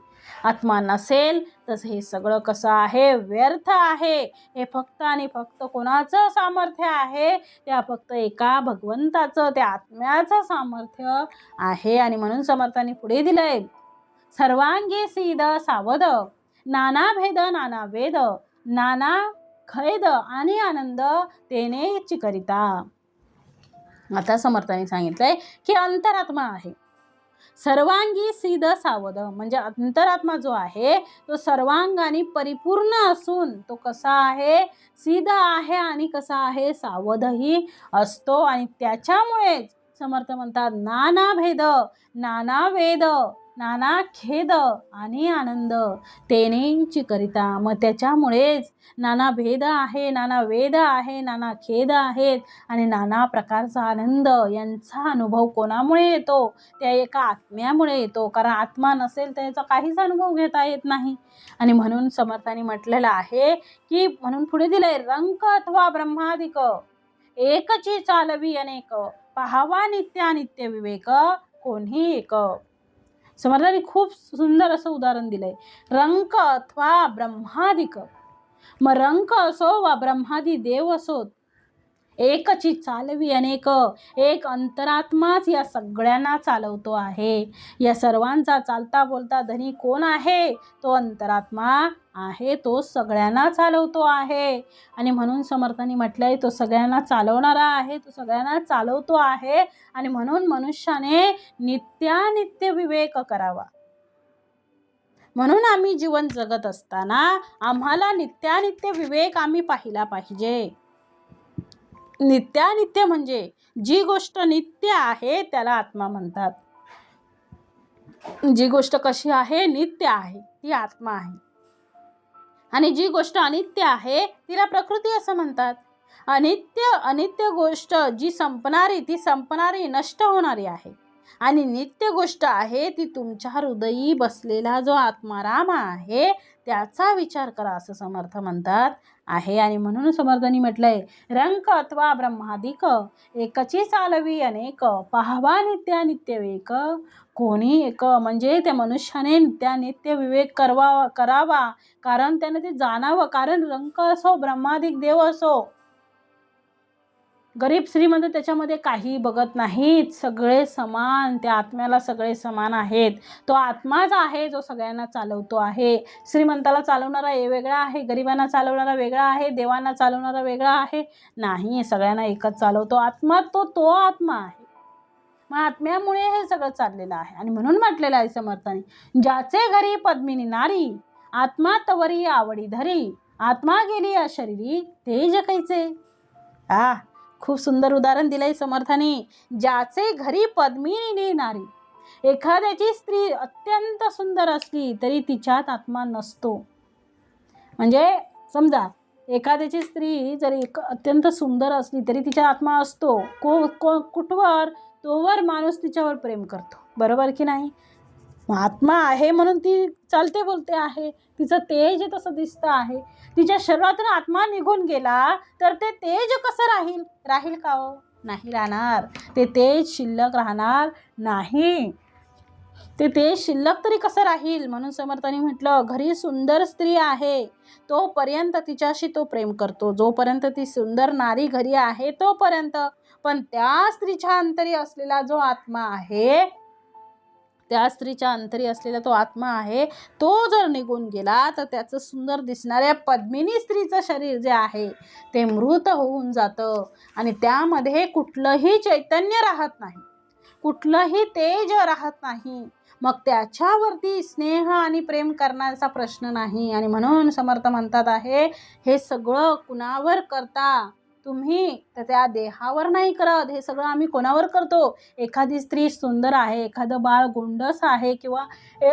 आत्मा नसेल तर हे सगळं कसं आहे? व्यर्थ आहे. हे फक्त आणि फक्त कोणाचं सामर्थ्य आहे? त्या फक्त एका भगवंताचं, त्या आत्म्याचं सामर्थ्य आहे. आणि म्हणून समर्थांनी पुढे दिलंय सर्वांगी सीद सावध, नाना भेद नाना वेद, नाना खेद आणि आनंद तेनेची करिता. आता समर्थाने सांगितलंय की अंतरात्मा आहे सर्वांगी सिद्ध सावध, म्हणजे अंतरात्मा जो आहे तो सर्वांगाने परिपूर्ण असून तो कसा आहे, सिद्ध आहे आणि कसा आहे, सावधही असतो. आणि त्याच्यामुळेच समर्थ म्हणतात नाना भेद, नाना वेद, नाना खेद आणि आनंद तेनेची करिता. मग त्याच्यामुळेच नाना भेद आहे, नाना वेद आहे, नाना खेद आहेत आणि नाना प्रकारचा आनंद यांचा अनुभव कोणामुळे येतो, त्या एका आत्म्यामुळे येतो. कारण आत्मा नसेल तर याचा काहीच अनुभव घेता येत नाही. आणि म्हणून समर्थांनी म्हटलेलं आहे की म्हणून पुढे दिलंय रंक अथवा ब्रह्मादिक एकची चालवी अनेक, पाहावा नित्यानित्य विवेक कोणी एक. समर्थांनी खूप सुंदर असं उदाहरण दिलंय, रंक अथवा ब्रह्मादिक. मग रंक असो वा ब्रह्मादी देव असोत, एकची चालवी अनेक, एक अंतरात्माच या सगळ्यांना चालवतो आहे. या सर्वांचा चालता बोलता धनी कोण आहे, तो अंतरात्मा आहे, तो सगळ्यांना चालवतो आहे. आणि म्हणून समर्थांनी म्हटलंय तो सगळ्यांना चालवणारा आहे, तो सगळ्यांना चालवतो आहे. आणि म्हणून मनुष्याने नित्यानित्य विवेक करावा. म्हणून आम्ही जीवन जगत असताना आम्हाला नित्यानित्य विवेक आम्ही पाहिला पाहिजे. नित्यानित्य म्हणजे जी गोष्ट नित्य आहे त्याला आत्मा म्हणतात. जी गोष्ट कशी आहे, नित्य आहे, ती आत्मा आहे. आणि जी गोष्ट अनित्य आहे तिला प्रकृती असं म्हणतात. अनित्य गोष्ट जी संपणारी, ती संपणारी नष्ट होणारी आहे. आणि नित्य गोष्ट आहे ती तुमच्या हृदयी बसलेला जो आत्माराम आहे त्याचा विचार करा असं समर्थ म्हणतात आहे. आणि म्हणून समर्थांनी म्हटलंय रंक अथवा ब्रह्मादिक एकची चालवी अनेक, पाहावा नित्यानित्य विवेक कोणी एक. म्हणजे त्या मनुष्याने नित्यानित्य विवेक करावा, कारण त्याने ते जाणावं. कारण रंक असो ब्रह्मादिक देव असो, गरीब श्रीमंत त्याच्यामध्ये काही बघत नाहीत, सगळे समान, त्या आत्म्याला सगळे समान आहेत. तो आत्माच आहे जो सगळ्यांना चालवतो आहे. श्रीमंताला चालवणारा वेगळा आहे, गरिबांना चालवणारा वेगळा आहे, देवांना चालवणारा वेगळा आहे, नाही, सगळ्यांना एकच चालवतो आत्मा. तो आत्मा आहे. मग आत्म्यामुळे हे सगळं चाललेलं आहे. आणि म्हणून म्हटलेलं आहे समर्थाने, ज्याचे घरी पद्मिनी नारी, आत्मा तवरी आवडी धरी, आत्मा गेली अशरीरी तेज कैचे. खूप सुंदर उदाहरण दिलंय समर्थाने. ज्याचे घरी पद्मिनी नारी, एखाद्याची स्त्री अत्यंत सुंदर असली तरी तिच्यात आत्मा नसतो. म्हणजे समजा एखाद्याची स्त्री जरी अत्यंत सुंदर असली तरी तिच्यात आत्मा असतो. कुठवर, तोवर माणूस तिच्यावर प्रेम करतो, बरोबर की नाही. आत्मा आहे म्हणून ती चालते बोलते आहे, तिचं तेज तसं दिसतं आहे. तिच्या शरीरातून आत्मा निघून गेला तर ते तेज कसं राहील का हो, नाही राहणार. ते तेज शिल्लक राहणार नाही. ते तेज शिल्लक तरी कसं राहील. म्हणून समर्थांनी म्हटलं घरी सुंदर स्त्री आहे तोपर्यंत तिच्याशी तो प्रेम करतो, जोपर्यंत ती सुंदर नारी घरी आहे तोपर्यंत. पण त्या स्त्रीच्या अंतरी असलेला जो आत्मा आहे, त्या स्त्रीच्या अंतरी असलेला तो आत्मा आहे, तो जर निघून गेला तर त्याचं सुंदर दिसणाऱ्या पद्मिनी स्त्रीचं शरीर जे आहे ते मृत होऊन जातं. आणि त्यामध्ये कुठलंही चैतन्य राहत नाही, कुठलंही तेज राहत नाही. मग त्याच्यावरती स्नेह आणि प्रेम करण्याचा प्रश्न नाही. आणि म्हणून समर्थ म्हणतात आहे, हे सगळं कुणावर करता तुम्ही, तर त्या देहावर नाही करत. हे सगळं आम्ही कोणावर करतो. एखादी स्त्री सुंदर आहे, एखादं बाळ गोंडस आहे, किंवा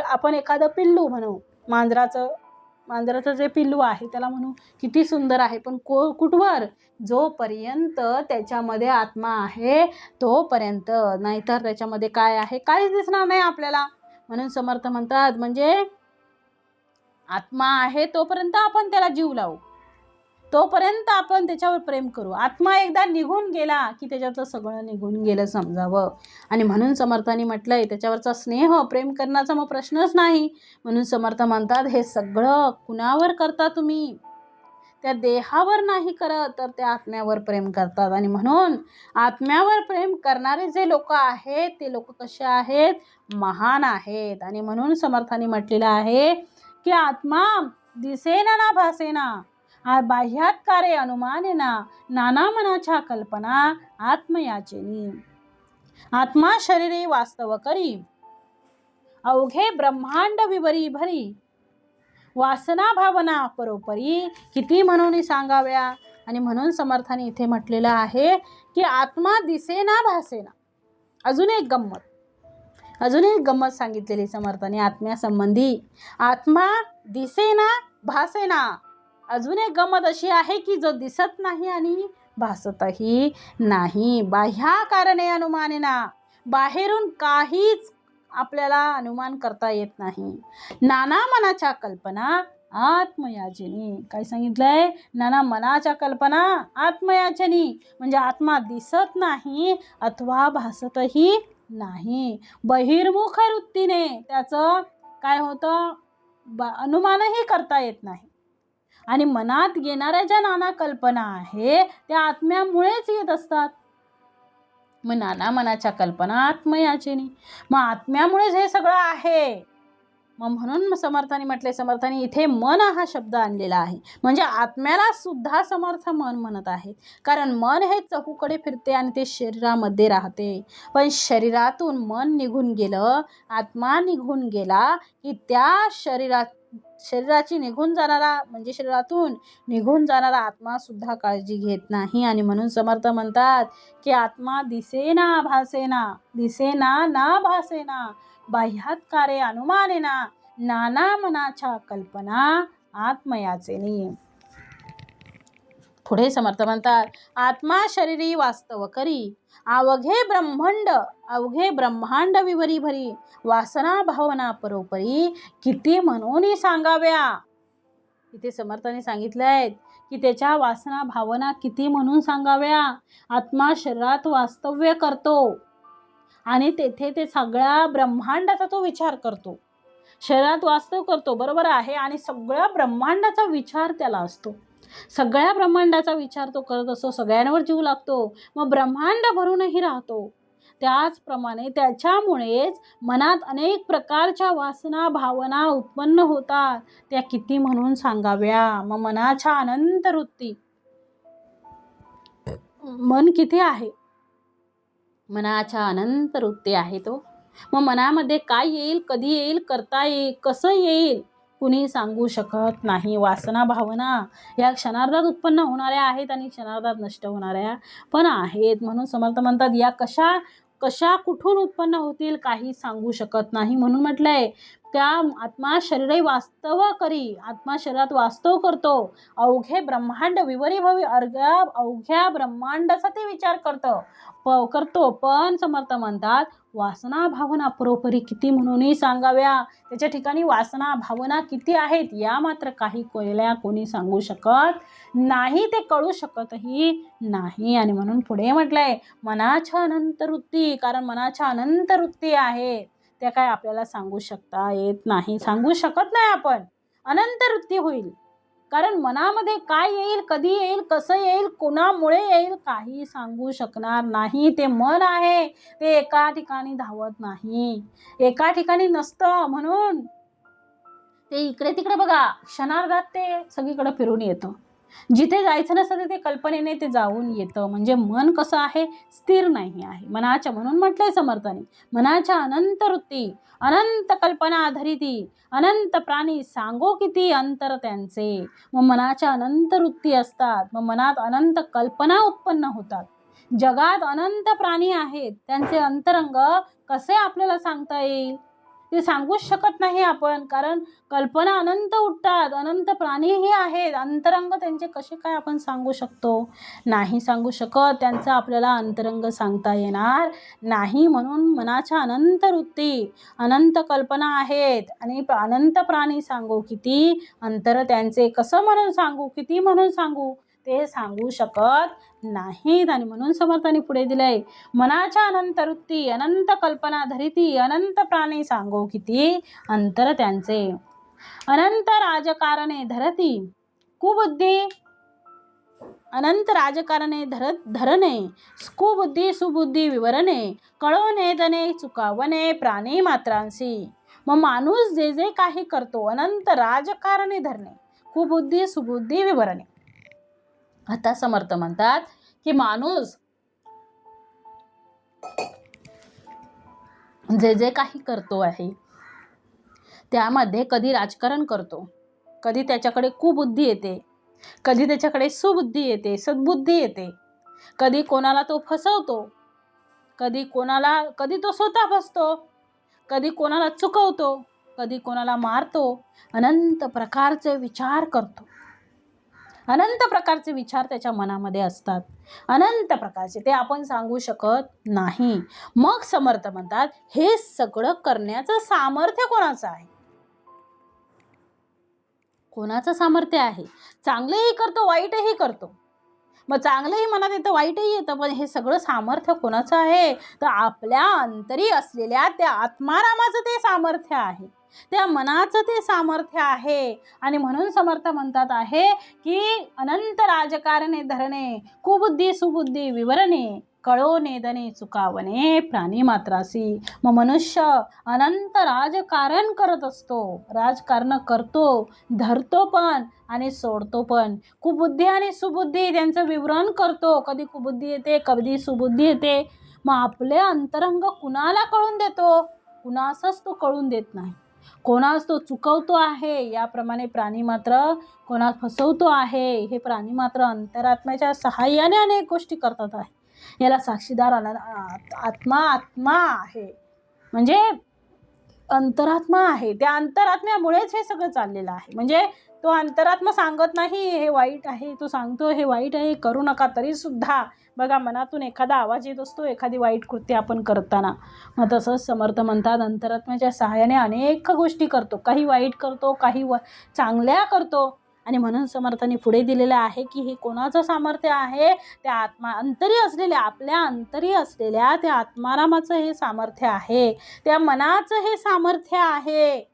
आपण एखादं पिल्लू म्हणू, मांजराचं जे पिल्लू आहे त्याला म्हणू किती सुंदर आहे, पण कुठवर, जोपर्यंत त्याच्यामध्ये आत्मा आहे तोपर्यंत. नाहीतर त्याच्यामध्ये काय आहे, काहीच दिसणार नाही आपल्याला. म्हणून समर्थ म्हणतात म्हणजे आत्मा आहे तोपर्यंत आपण त्याला जीव लावू, तोपर्यंत आपण त्याच्यावर प्रेम करू. आत्मा एकदा निघून गेला की त्याच्यातलं सगळं निघून गेलं समजावं. आणि म्हणून समर्थांनी म्हटलंय त्याच्यावरचा स्नेह प्रेम करण्याचा मग प्रश्नच नाही. म्हणून समर्थ म्हणतात हे सगळं कुणावर करता तुम्ही, त्या देहावर नाही करत, तर त्या आत्म्यावर प्रेम करतात. आणि म्हणून आत्म्यावर प्रेम करणारे जे लोक आहेत ते लोक कसे आहेत, महान आहेत. आणि म्हणून समर्थांनी म्हटलेलं आहे की आत्मा दिसेना ना भासेना, बाह्यात्कारे अनुमानेना नाना मनाच्या कल्पना आत्मयाचेनी. आत्मा शरीरे वास्तव करी अवघे ब्रह्मांड विवरी भरी. वासना भावना परोपरी किती म्हणून सांगाव्या. आणि म्हणून समर्थाने इथे म्हटलेलं आहे की आत्मा दिसेना भासेना. अजून एक गंमत सांगितलेली समर्थाने आत्म्यासंबंधी. आत्मा दिसेना भासेना. अजून एक गंमत अशी आहे की जो दिसत नाही आणि भासतही नाही. बाह्याकारणे अनुमानेना. बाहेरून काहीच आपल्याला अनुमान करता येत नाही. नाना मनाच्या कल्पना आत्मयाचनी. काय सांगितलंय? नाना मनाच्या कल्पना आत्मयाचनी. म्हणजे आत्मा दिसत नाही अथवा भासतही नाही. बहिर्मुख वृत्तीने त्याचं काय होतं? अनुमानही करता येत नाही. आणि मनात येणाऱ्या ज्या नाना कल्पना आहे त्या आत्म्यामुळेच येत असतात. मग नाना मनाच्या कल्पना आत्मयाचेनी. मग आत्म्यामुळेच हे सगळं आहे. मग म्हणून समर्थाने इथे मन हा शब्द आणलेला आहे. म्हणजे आत्म्याला सुद्धा समर्थ मन म्हणत आहे. कारण मन हे चहूकडे फिरते आणि ते शरीरामध्ये राहते. पण शरीरातून मन निघून गेलं, आत्मा निघून गेला की त्या शरीराची निघून जाणारा म्हणजे शरीरातून निघून जाणारा आत्मा सुद्धा काळजी घेत नाही. आणि म्हणून समर्थ म्हणतात की आत्मा दिसेना भासेना. दिसेना ना भासेना. बाह्यात्कारे अनुमानेना नाना मनाच्या कल्पना आत्मयाचेनी. पुढे समर्थ म्हणतात आत्मा शरीरी वास्तव करी अवघे ब्रह्मांड विवरी भरी. वासना भावना परोपरी किती म्हणून सांगाव्या. इथे समर्थाने सांगितलंय की त्याच्या वासना भावना किती म्हणून सांगाव्या. आत्मा शरीरात वास्तव्य करतो आणि तेथे ते सगळ्या ब्रह्मांडाचा तो विचार करतो. शरीरात वास्तव करतो, बरोबर आहे. आणि सगळ्या ब्रह्मांडाचा विचार त्याला असतो. सगळ्या ब्रह्मांडाचा विचार तो करत असतो. सगळ्यांवर जीव लागतो. मग ब्रह्मांड भरूनही राहतो. त्याचप्रमाणे त्याच्यामुळेच मनात अनेक प्रकारच्या वासना भावना उत्पन्न होतात. त्या किती म्हणून सांगाव्या. मग मनाच्या अनंत वृत्ती. मन किती आहे? मनाच्या अनंत वृत्ती आहे तो. मग मनामध्ये काय येईल, कधी येईल, करता येईल, कसं येईल कुणी सांगू शकत नाही. वासना भावना या क्षणार्धात उत्पन्न होणाऱ्या आहेत आणि क्षणार्धात नष्ट होणाऱ्या पण आहेत. म्हणून समर्थ म्हणतात या कशा कुठून उत्पन्न होतील काही सांगू शकत नाही. म्हणून म्हटलंय त्या आत्मा शरीरे वास्तव करी. आत्मा शरीरात वास्तव करतो. अवघे ब्रह्मांड विवरी भवी. अवघ्या ब्रह्मांडाचा ते विचार करतो. पण समर्थ म्हणतात वासना भावना परोपरी किती म्हणूनही सांगाव्या. त्याच्या ठिकाणी वासना भावना किती आहेत या मात्र काही कोणी सांगू शकत नाही. ते कळू शकतही नाही. आणि म्हणून पुढे म्हटलंय मनाच्या अनंत वृत्ती. कारण मनाच्या अनंत वृत्ती आहेत त्या काय आपल्याला सांगू शकता येत नाही. सांगू शकत नाही आपण. अनंत वृत्ती होईल. कारण मनामध्ये काय येईल, कधी येईल, कसं येईल, कोणामुळे येईल काही सांगू शकणार नाही. ते मन आहे ते एका ठिकाणी धावत नाही, एका ठिकाणी नसतं. म्हणून ते इकडे तिकडे बघा क्षणार्धात ते सगळीकडे फिरून येतं. जिथे जायचं नसतं तिथे कल्पनेने ते जाऊन येतं. म्हणजे मन कसं आहे? स्थिर नाही आहे मनाच्या. म्हणून म्हटलंय समर्थाने मनाच्या अनंत वृत्ती अनंत कल्पना धरिती अनंत प्राणी सांगो किती अंतर त्यांचे. मग मनाच्या अनंत वृत्ती असतात. मग मनात अनंत कल्पना उत्पन्न होतात. जगात अनंत प्राणी आहेत. त्यांचे अंतरंग कसे आपल्याला सांगता येईल? ते सांगूच शकत नाही आपण. कारण कल्पना अनंत उठतात. अनंत प्राणीही आहेत. अंतरंग त्यांचे कसे काय आपण सांगू शकतो? नाही सांगू शकत. त्यांचं आपल्याला अंतरंग सांगता येणार नाही. म्हणून मनाच्या अनंत वृत्ती अनंत कल्पना आहेत आणि अनंत प्राणी सांगू किती अंतर त्यांचे. कसं म्हणून सांगू, किती म्हणून सांगू ते सांगू शकत नाहीत. आणि म्हणून समर्थाने पुढे दिलंय मनाच्या अनंत वृत्ती अनंत कल्पना धरिती अनंत प्राणी सांगो किती अंतर त्यांचे. अनंत राजकारणे धरती कुबुद्धी अनंत राजकारणे धरणे कुबुद्धी सुबुद्धी विवरणे कळवणे दने चुकावणे प्राणी मात्रांशी. मग माणूस जे जे काही करतो अनंत राजकारणे धरणे कुबुद्धी सुबुद्धी विवरणे आता समर्थ म्हणतात की माणूस जे जे काही करतो आहे त्यामध्ये कधी राजकारण करतो, कधी त्याच्याकडे कुबुद्धी येते, कधी त्याच्याकडे सुबुद्धी येते, सद्बुद्धी येते, कधी कोणाला तो फसवतो, कधी तो स्वतः फसतो, कधी कोणाला चुकवतो, कधी कोणाला मारतो, अनंत प्रकारचे विचार करतो. अनंत प्रकारचे विचार त्याच्या मनामध्ये असतात, अनंत प्रकारचे, ते आपण सांगू शकत नाही. मग समर्थ म्हणतात हे सगळं करण्याचं सामर्थ्य कोणाचं आहे? कोणाचं सामर्थ्य आहे? चांगलेही करतो, वाईटही करतो. मग चांगलंही मनात येतं, वाईटही येतं, पण हे सगळं सामर्थ्य कोणाचं आहे? तर आपल्या अंतरी असलेल्या त्या आत्मारामाचं ते सामर्थ्य आहे, त्या मनाचं ते सामर्थ्य आहे. आणि म्हणून समर्थ म्हणतात आहे की अनंत राजकारणे धरणे, कुबुद्धी सुबुद्धी विवरणे, कळो नेदने चुकावणे प्राणी मात्रासी. मग मनुष्य अनंत राजकारण करत असतो, राजकारण करतो, धरतो पण आणि सोडतो पण. कुबुद्धी आणि सुबुद्धी त्यांचं विवरण करतो, कधी कुबुद्धी येते, कधी सुबुद्धी येते. मग आपले अंतरंग कुणाला कळून देतो? कुणासच तो कळून देत नाही. कोणास तो चुकवतो आहे, याप्रमाणे प्राणी मात्र कोणास फसवतो आहे. हे प्राणी मात्र अंतरात्म्याच्या सहाय्याने अनेक गोष्टी करतात आहे. याला साक्षीदार आत्मा आहे, म्हणजे अंतरात्मा आहे. त्या अंतरात्म्यामुळेच हे सगळं चाललेलं आहे. म्हणजे तो अंतरात्मा सांगत नाही हे वाईट आहे, तो सांगतो हे वाईट आहे, करू नका, तरी सुद्धा बघा मनातून एखादा आवाज येत असतो एखादी वाईट कृत्य आपण करताना. मग तसंच समर्थ म्हणतात अंतरात्म्याच्या सहाय्याने अनेक गोष्टी करतो, काही वाईट करतो, काही चांगल्या करतो. आणि म्हणून समर्थांनी पुढे दिलेलं आहे की हे कोणाचं सामर्थ्य आहे? त्या आपल्या अंतरी असलेल्या त्या आत्मारामाचं हे सामर्थ्य आहे, त्या मनाचं हे सामर्थ्य आहे.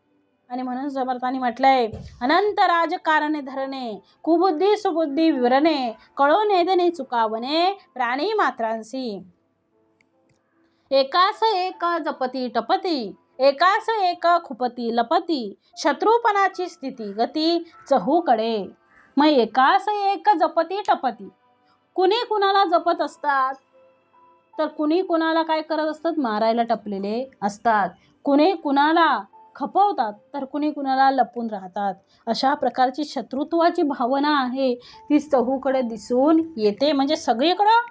आणि म्हणून समर्थांनी म्हटलंय अनंत राजकारणे धरणे, कुबुद्धी सुबुद्धी विवरणे, कळो नेदने चुकावणे प्राणी मात्रांसी. एकास एक जपती टपती, एकास एक खुपती लपती, शत्रुपणाची स्थिती गती चहूकडे. मग एकास एक जपती टपती, कुणी कुणाला जपत असतात, तर कुणी कुणाला काय करत असतात? मारायला टपलेले असतात. कुणी कुणाला खपवतात, तर कुणी कुणाला लपून राहतात. अशा प्रकारची शत्रुत्वाची भावना आहे ती चहूकडे दिसून येते, म्हणजे सगळीकडं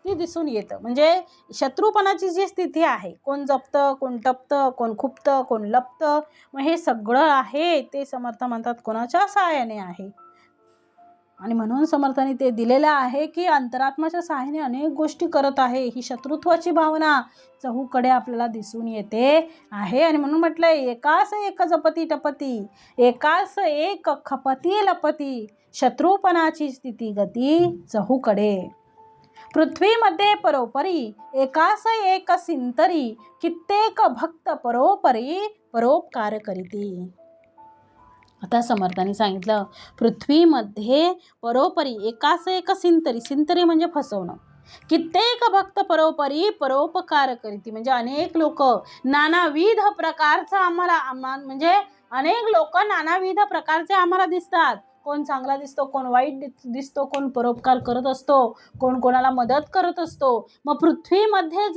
ती दिसून येतं. म्हणजे शत्रुपणाची जी स्थिती आहे, कोण जपतं, कोण टपतं, कोण खुपतं, कोण लपतं, मग हे सगळं आहे ते समर्थ म्हणतात कोणाच्या सहाय्याने आहे. आणि म्हणून समर्थाने ते दिलेलं आहे की अंतरात्माच्या सहाय्याने अनेक गोष्टी करत आहे. ही शत्रुत्वाची भावना चहूकडे आपल्याला दिसून येते आहे. आणि म्हणून म्हटलंय एकास एक जपती टपती, एकास एक खपती लपती, शत्रुपणाची स्थिती गती चहूकडे. पृथ्वीमध्ये परोपरी, एकास एक सिंतरी, कित्येक भक्त परोपरी परोपकार करीती. आता समर्थांनी सांगितलं पृथ्वीमध्ये परोपरी, एकास एक सिंतरी, सिंतरी म्हणजे फसवणं, कित्येक भक्त परोपरी परोपकार करीती, म्हणजे अनेक लोक नानाविध प्रकारचं आम्हाला म्हणजे अनेक लोक नानाविध प्रकारचे आम्हाला दिसतात. कोण चांगला दिसतो, कोण वाईट दिसतो, कोण परोपकार करत असतो, कोण कोणाला मदत करत असतो. मग पृथ्वीमध्ये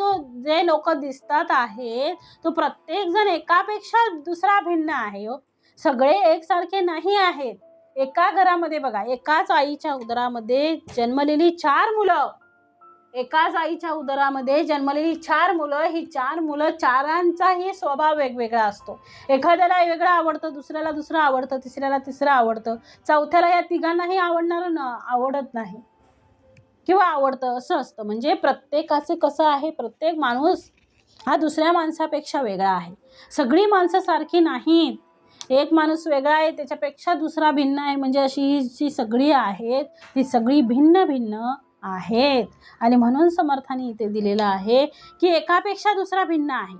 जे लोक दिसतात आहेत तो प्रत्येक जण एकापेक्षा दुसरा भिन्न आहे हो. सगळे एकसारखे नाही आहेत. एका घरामध्ये बघा, एकाच आईच्या उदरामध्ये जन्मलेली 4 मुलं, एकाच आईच्या उदरामध्ये जन्मलेली 4 मुलं, ही 4 मुलं चारांचाही स्वभाव वेगवेगळा असतो. एखाद्याला वेगळं आवडतं, दुसऱ्याला दुसरं आवडतं, तिसऱ्याला तिसरं आवडतं, चौथ्याला या तिघांनाही आवडत नाही किंवा आवडतं, असं असतं. म्हणजे प्रत्येकाचं कसं आहे, प्रत्येक माणूस हा दुसऱ्या माणसापेक्षा वेगळा आहे. सगळी माणसं सारखी नाहीत. एक माणूस वेगळा आहे त्याच्यापेक्षा दुसरा भिन्न आहे, म्हणजे अशी ही जी सगळी आहेत ती सगळी भिन्न भिन्न आहेत. आणि म्हणून समर्थांनी इथे दिलेलं आहे की एकापेक्षा दुसरा भिन्न आहे.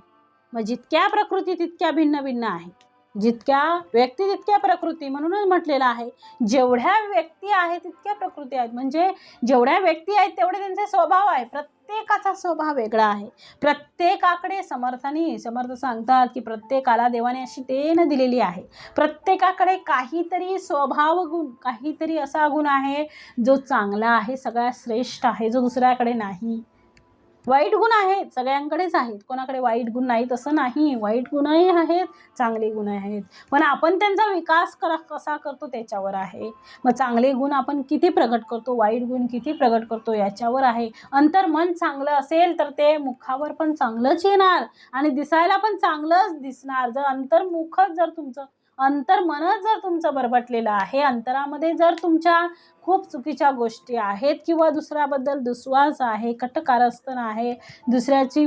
मग जितक्या प्रकृती तितक्या भिन्न भिन्न आहे. जितक्या व्यक्ती तितक्या प्रकृती, म्हणूनच म्हटलेलं आहे जेवढ्या व्यक्ती आहेत तितक्या प्रकृती आहेत. म्हणजे जेवढ्या व्यक्ती आहेत तेवढे त्यांचे स्वभाव आहे. प्रत्येकाचा स्वभाव वेगळा आहे. प्रत्येकाकडे समर्थ सांगतात की प्रत्येकाला देवाने अशी देण दिलेली आहे. प्रत्येकाकडे काहीतरी स्वभाव गुण, काहीतरी असा गुण आहे जो चांगला आहे, सगळ्यात श्रेष्ठ आहे, जो दुसऱ्याकडे नाही. वाईट गुण आहेत, सगळ्यांकडेच आहेत, कोणाकडे वाईट गुण नाहीत असं नाही. वाईट गुणही आहेत, चांगले गुण आहेत, पण आपण त्यांचा विकास कसा करतो त्याच्यावर आहे. मग चांगले गुण आपण किती प्रगट करतो, वाईट गुण किती प्रगट करतो याच्यावर आहे. अंतर्मन चांगलं असेल तर ते मुखावर पण चांगलंच येणार आणि दिसायला पण चांगलंच दिसणार. जर अंतर्मनच जर तुमचं बरबटलेलं आहे, अंतरामध्ये जर तुमच्या खूप चुकीच्या गोष्टी आहेत किंवा दुसऱ्याबद्दल दुस्वास आहे, कटकारस्थान आहे, दुसऱ्याची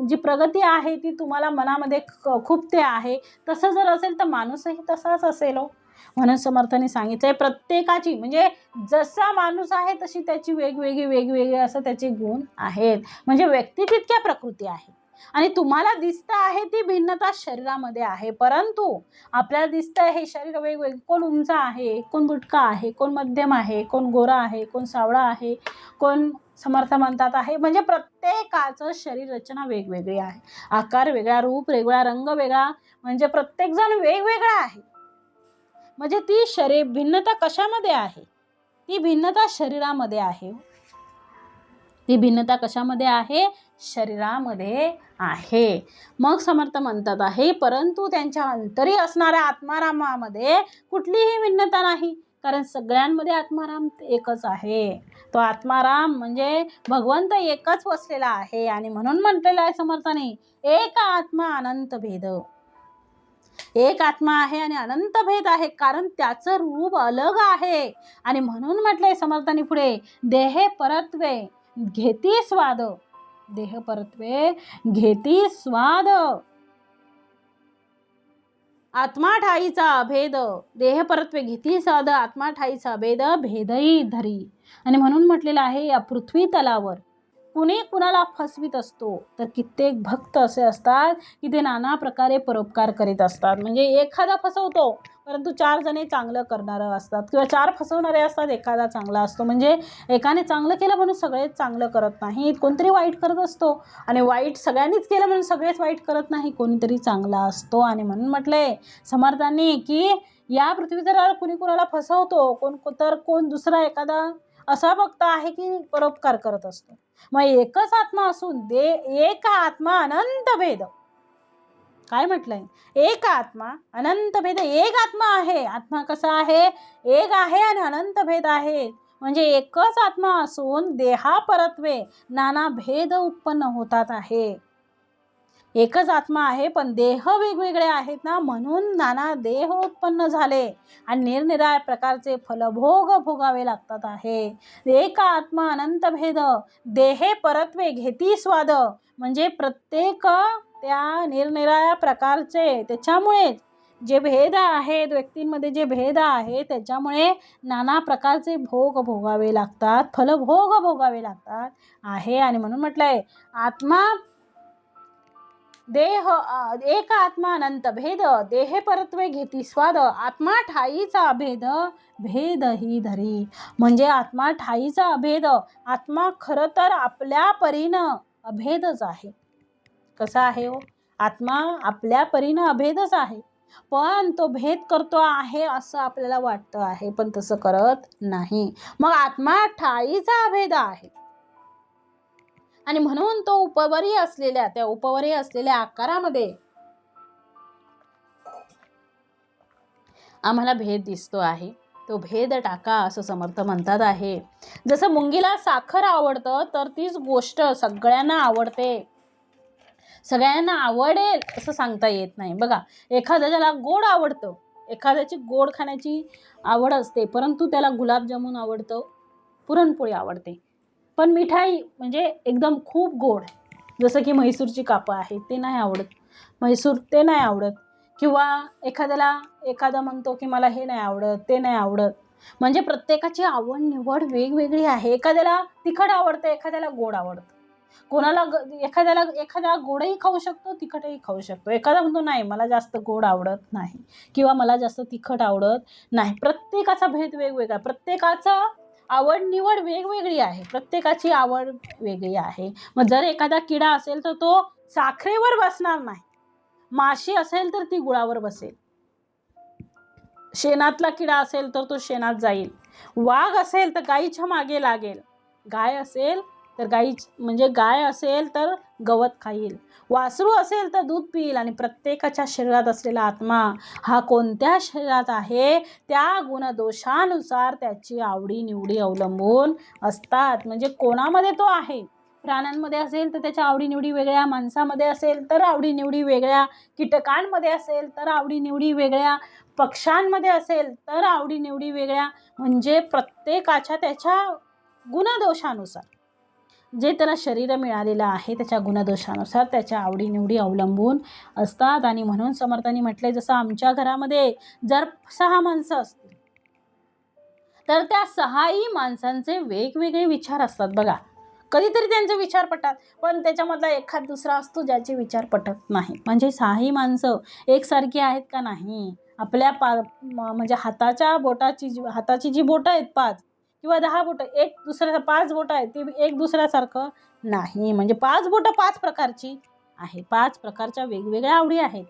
जी प्रगती आहे ती तुम्हाला मनामध्ये खुपते आहे, तसं जर असेल तर माणूसही तसाच असेल हो. म्हणून समर्थांनी सांगितलंय प्रत्येकाची, म्हणजे जसा माणूस आहे तशी त्याची वेगवेगळे असं त्याचे गुण आहेत. म्हणजे व्यक्ती तितक्या प्रकृती आहे आणि तुम्हाला दिसतं आहे ती भिन्नता शरीरामध्ये आहे, परंतु आपल्याला दिसतं हे शरीर वेगवेगळे, कोण उंच आहे, कोण बुटका आहे, कोण मध्यम आहे, कोण गोरा आहे, कोण सावळा आहे, कोण समर्थ म्हणतात आहे. म्हणजे प्रत्येकाचं शरीर रचना वेगवेगळी आहे, आकार वेगळा, रूप वेगळा, रंग वेगळा, म्हणजे प्रत्येकजण वेगवेगळा आहे. म्हणजे ती भिन्नता कशामध्ये आहे? ती भिन्नता शरीरामध्ये आहे. ती भिन्नता कशामध्ये आहे? शरीरामध्ये आहे. मग समर्थ म्हणतात आहे परंतु त्यांच्या अंतरी असणाऱ्या आत्मारामामध्ये कुठलीही भिन्नता नाही, कारण सगळ्यांमध्ये आत्माराम एकच आहे. तो आत्माराम म्हणजे भगवंत एकच वसलेला आहे आणि म्हणून म्हटलेलं आहे समर्थाने एक आत्मा अनंत भेद. एक आत्मा आहे आणि अनंत भेद आहे, कारण त्याचं रूप अलग आहे. आणि म्हणून म्हटलंय समर्थांनी पुढे देहे परत्वे घेती स्वाद. देह परत्वे घेती स्वाद, आत्मा ठाईचा अभेद. देह परत्वे घेती स्वाद, आत्मा ठाईचा अभेद भेदही धरी. आणि म्हणून म्हटलेलं आहे या पृथ्वी तलावर कुणी कुणाला फसवीत असतो, तर कित्येक भक्त असे असतात की ते नाना प्रकारे परोपकार करीत असतात. म्हणजे एखादा फसवतो परंतु 4 जणे चांगलं करणारं असतात किंवा 4 फसवणारे असतात, एखादा चांगला असतो. म्हणजे एकाने चांगलं केलं म्हणून सगळेच चांगलं करत नाहीत, कोणतरी वाईट करत असतो. आणि वाईट सगळ्यांनीच केलं म्हणून सगळेच वाईट करत नाही, कोणीतरी चांगला असतो. आणि म्हणून म्हटले समर्थांनी की या पृथ्वीवर कुणी कुणाला फसवतो, कोण दुसरा एखादा असा भक्त आहे की परोपकार करत असतो. मग एकच आत्मा असून एक आत्मा अनंत भेद. काय म्हटलंय? एक आत्मा अनंत भेद. एक आत्मा आहे, आत्मा कसा आहे? एक आहे आणि अनंत भेद आहे. म्हणजे एकच आत्मा असून देहा परत्वे नाना भेद उत्पन्न होतात आहे. एकच आत्मा आहे पण देह वेगवेगळे आहेत ना, म्हणून नाना देह उत्पन्न झाले आणि निरनिराळ्या प्रकारचे फलभोग भोगावे लागतात आहे. एक आत्मा अनंत भेद देहे परत्वे घेती स्वाद. म्हणजे प्रत्येक त्या निरनिराळ्या प्रकारचे, त्याच्यामुळेच जे भेद आहेत व्यक्तींमध्ये, जे भेद आहे त्याच्यामुळे नाना प्रकारचे भोग भोगावे लागतात, फलभोग भोगावे लागतात आहे. आणि म्हणून म्हटलंय आत्मा एक आत्मा अनंत भेद देहे परत्वे घेती स्वाद, आत्मा ठाईचा अभेद भेद ही धरी. म्हणजे आत्मा ठाईचा अभेद, आत्मा खरं तर आपल्या परीनं अभेदच आहे. कसा आहे हो? आत्मा आपल्या परीनं अभेदच आहे, पण तो भेद करतो आहे असं आपल्याला वाटतं आहे, पण तसं करत नाही. मग आत्मा ठाईचा अभेद आहे आणि म्हणून तो उपवरी असलेल्या आकारामध्ये आम्हाला भेद दिसतो आहे. तो भेद टाका असं समर्थ म्हणतात आहे. जसं मुंगीला साखर आवडतं तर तीच गोष्ट सगळ्यांना आवडते, सगळ्यांना आवडेल असं सांगता येत नाही. बघा, एखाद्याला गोड आवडतं, एखाद्याची गोड खाण्याची आवड असते, परंतु त्याला गुलाबजामुन आवडतं, पुरणपोळी आवडते, पण मिठाई म्हणजे एकदम खूप गोड जसं की म्हैसूरची कापं आहे ते नाही आवडत. किंवा एखादा म्हणतो की मला हे नाही आवडत, ते नाही आवडत. म्हणजे प्रत्येकाची आवड निवड वेगवेगळी आहे. एखाद्याला तिखट आवडतं, एखाद्याला गोड आवडतं. कोणाला एखादा गोडही खाऊ शकतो, तिखटही खाऊ शकतो. एखादा म्हणतो नाही मला जास्त गोड आवडत नाही किंवा मला जास्त तिखट आवडत नाही. प्रत्येकाचा भेद वेगवेगळा, प्रत्येकाचं आवड निवड वेगवेगळी आहे, प्रत्येकाची आवड वेगळी आहे. मग जर एखादा किडा असेल तर तो साखरेवर बसणार नाही, माशी असेल तर ती गुळावर बसेल, शेणातला किडा असेल तर तो शेणात जाईल, वाघ असेल तर गाईच्या मागे लागेल, गाय असेल तर गाय असेल तर गवत खाईल, वासरू असेल तर दूध पिईल. आणि प्रत्येकाच्या शरीरात असलेला आत्मा हा कोणत्या शरीरात आहे त्या गुणदोषानुसार त्याची आवडीनिवडी अवलंबून असतात. म्हणजे कोणामध्ये तो आहे, प्राण्यांमध्ये असेल तर त्याच्या आवडीनिवडी वेगळ्या, माणसामध्ये असेल तर आवडीनिवडी वेगळ्या, कीटकांमध्ये असेल तर आवडीनिवडी वेगळ्या, पक्ष्यांमध्ये असेल तर आवडीनिवडी वेगळ्या. म्हणजे प्रत्येकाच्या त्याच्या गुणदोषानुसार, जे त्याला शरीर मिळालेलं आहे त्याच्या गुणदोषानुसार त्याच्या आवडीनिवडी अवलंबून असतात. आणि म्हणून समर्थांनी म्हटलंय, जसं आमच्या घरामध्ये जर 6 माणसं असतील तर त्या 6ही माणसांचे वेगवेगळे विचार असतात. बघा, कधीतरी त्यांचे विचार पटतात, पण त्याच्यामधला एखाद दुसरा असतो ज्याचे विचार पटत नाही. म्हणजे 6ही माणसं एकसारखी आहेत का? नाही. आपल्या म्हणजे हाताची जी बोटं आहेत 5 किंवा 10 बोटं, एक दुसऱ्या 5 बोटं आहेत ते एक दुसऱ्यासारखं नाही. म्हणजे 5 बोटं 5 प्रकारची आहे, 5 प्रकारच्या वेगवेगळ्या आवडी आहेत.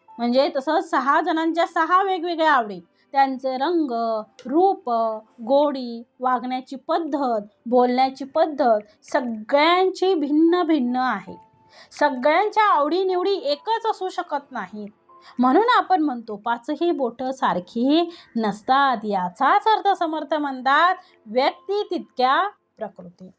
म्हणजे तसं 6 जणांच्या 6 वेगवेगळ्या आवडी, त्यांचे रंग, रूप, गोडी, वागण्याची पद्धत, बोलण्याची पद्धत सगळ्यांची भिन्न भिन्न आहे. सगळ्यांच्या आवडीनिवडी एकच असू शकत नाहीत. म्हणून आपण म्हणतो 5ही बोटं सारखी नसतात. याचाच अर्थ समर्थ म्हणतात व्यक्ती तितक्या प्रकृती.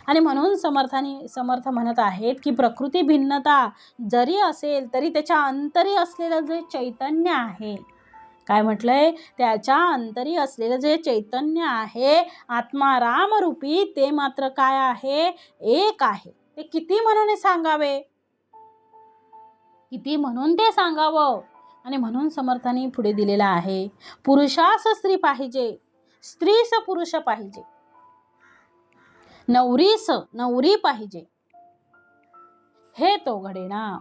आणि म्हणून समर्थ म्हणत आहेत की प्रकृती भिन्नता जरी असेल तरी त्याच्या अंतरी असलेलं जे चैतन्य आहे, काय म्हटलंय, त्याच्या अंतरी असलेलं जे चैतन्य आहे आत्मा रामरूपी, ते मात्र काय आहे, एक आहे. ते किती म्हणून सांगावे, किती म्हणून ते सांगावं. आणि म्हणून समर्थांनी पुढे दिलेला आहे, पुरुषास स्त्री पाहिजे, स्त्रीस पुरुष पाहिजे, नवरीस नवरी पाहिजे, हे तो घडेना.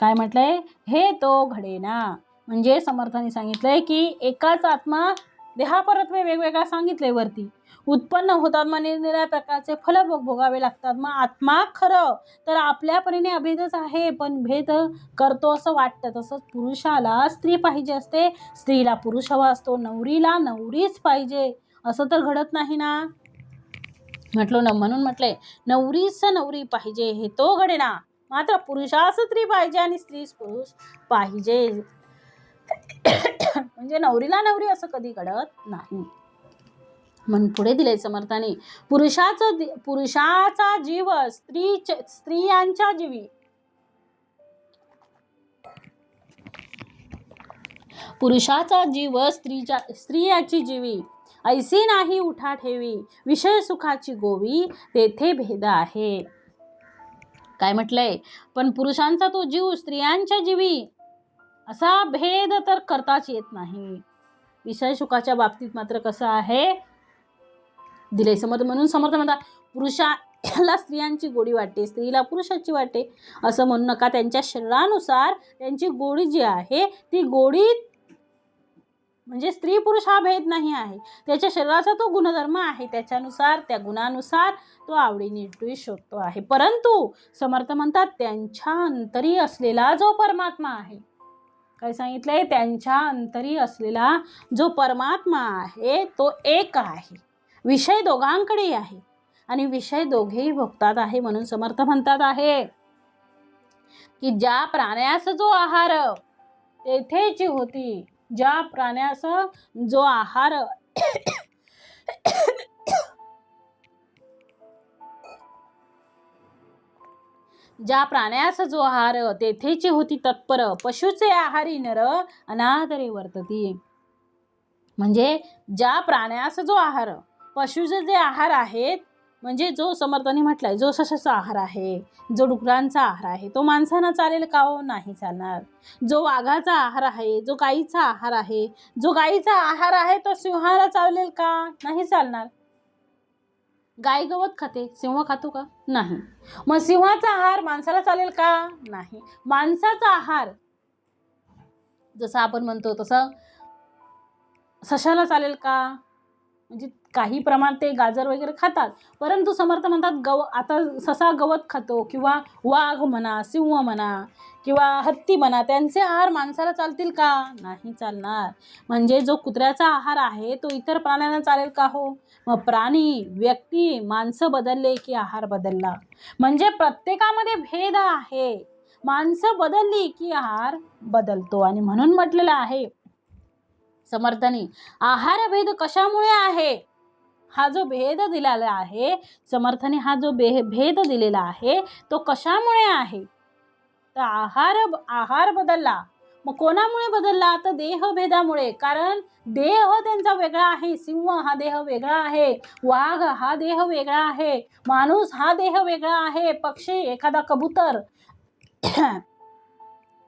काय म्हटलंय, हे तो घडेना. म्हणजे समर्थांनी सांगितलंय की एकाच आत्मा देहापरत्वे वेगवेगळा सांगितलंय वरती, उत्पन्न होतात, मग निरनिराळ्या प्रकारचे फल भोगावे लागतात. मग आत्मा खरं तर आपल्या परीने अभेदच आहे, पण भेद करतो असं वाटतं. तसंच पुरुषाला स्त्री पाहिजे असते, स्त्रीला पुरुष हवा असतो, नवरीला नवरीच पाहिजे असं तर घडत नाही ना. म्हणून म्हटलंय नवरीच नवरी पाहिजे, हे तो घडेना, मात्र पुरुषास स्त्री पाहिजे आणि स्त्रीस पुरुष पाहिजे. म्हणजे नवरीला नवरी असं कधी घडत नाही. म्हणून पुढे दिले समर्थाने, पुरुषाचा जीव स्त्रियांच्या जीवी, पुरुषाचा जीव स्त्रियाची जीवी, ऐसी नाही उठा ठेवी, विषय सुखाची गोवी, तेथे भेद आहे. काय म्हटलंय, पण पुरुषांचा तो जीव स्त्रियांच्या जीवी असा भेद तर करताच येत नाही. विषय सुखाच्या बाबतीत मात्र कसं आहे, दिले समर्थ. म्हणून समर्थ म्हणतात पुरुषाला स्त्रियांची गोडी वाटते, स्त्रीला पुरुषाची वाटते असं म्हणू नका. त्यांच्या शरीरानुसार त्यांची गोडी जी आहे ती गोडी, म्हणजे स्त्री पुरुष हा भेद नाही आहे, त्याच्या शरीराचा तो गुणधर्म आहे, त्याच्यानुसार त्या गुणानुसार तो आवडीनिवडी शोधतो आहे. परंतु समर्थ म्हणतात त्यांच्या अंतरी असलेला जो परमात्मा आहे, काय सांगितलंय, त्यांच्या अंतरी असलेला जो परमात्मा आहे तो एक आहे, विषय दोघांकडे आहे आणि विषय दोघेही भोगतात आहे. म्हणून समर्थ म्हणतात आहे की ज्या प्राण्यास जो आहार तेथेची होती, ज्या प्राण्यास जो आहार ज्या प्राण्यास जो आहार तेथेची होती तत्पर, पशुचे आहारी नर अनादरे वर्तती. म्हणजे ज्या प्राण्यास जो आहार, पशुचे जे आहार आहेत, म्हणजे जो समर्थांनी म्हटलाय जो सशाचा आहार आहे, जो डुकरांचा आहार आहे, तो माणसानं चालेल का? हो, नाही चालणार. जो वाघाचा आहार आहे, जो गाईचा आहार आहे, जो गाईचा आहार आहे तो सिंहाला चालेल का? नाही चालणार. गाय गवत खाते, सिंह खातो का? नाही. मग सिंहाचा आहार माणसाला चालेल का? नाही. माणसाचा आहार जसं आपण म्हणतो तसं सशाला चालेल का? म्हणजे काही प्रमाणात ते गाजर वगैरे खातात, परंतु समर्थ म्हणतात आता ससा गवत खातो किंवा वाघ म्हणा, सिंह म्हणा किंवा हत्ती म्हणा, त्यांचे आहार माणसाला चालतील का? नाही चालणार. म्हणजे जो कुत्र्याचा आहार आहे तो इतर प्राण्यांना चालेल का? हो. मग प्राणी, व्यक्ती, माणसं बदलले की आहार बदलला. म्हणजे प्रत्येकामध्ये भेद आहे. माणसं बदलली की आहार बदलतो. आणि म्हणून म्हटलेलं आहे समर्थांनी, आहार भेद कशामुळे आहे? हा जो भेद दिलेला आहे समर्थाने, हा जो भेद दिलेला आहे तो कशामुळे आहे? तर आहार बदलला. मग कोणामुळे बदलला? तर देहभेदामुळे. कारण देह त्यांचा वेगळा आहे. सिंह हा देह वेगळा आहे, वाघ हा देह वेगळा आहे, माणूस हा देह वेगळा आहे, पक्षी एखादा कबूतर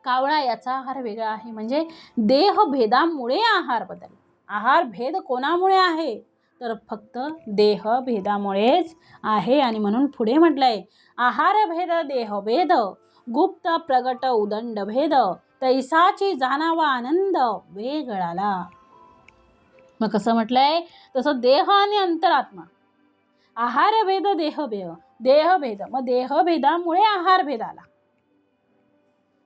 कावळा याचा आहार वेगळा आहे. म्हणजे देहभेदामुळे आहार बदल. आहार भेद कोणामुळे आहे? तर फक्त देहभेदामुळेच आहे. आणि म्हणून पुढे म्हटलंय, आहार भेद देहभेद, गुप्त प्रगट उदंड भेद, तैसाची जाणावा आनंद वेगळाला. मग कसं म्हटलंय? तसं देह आणि अंतरात्मा, आहार भेद देहभेद, मग देहभेदामुळे आहार भेद आला.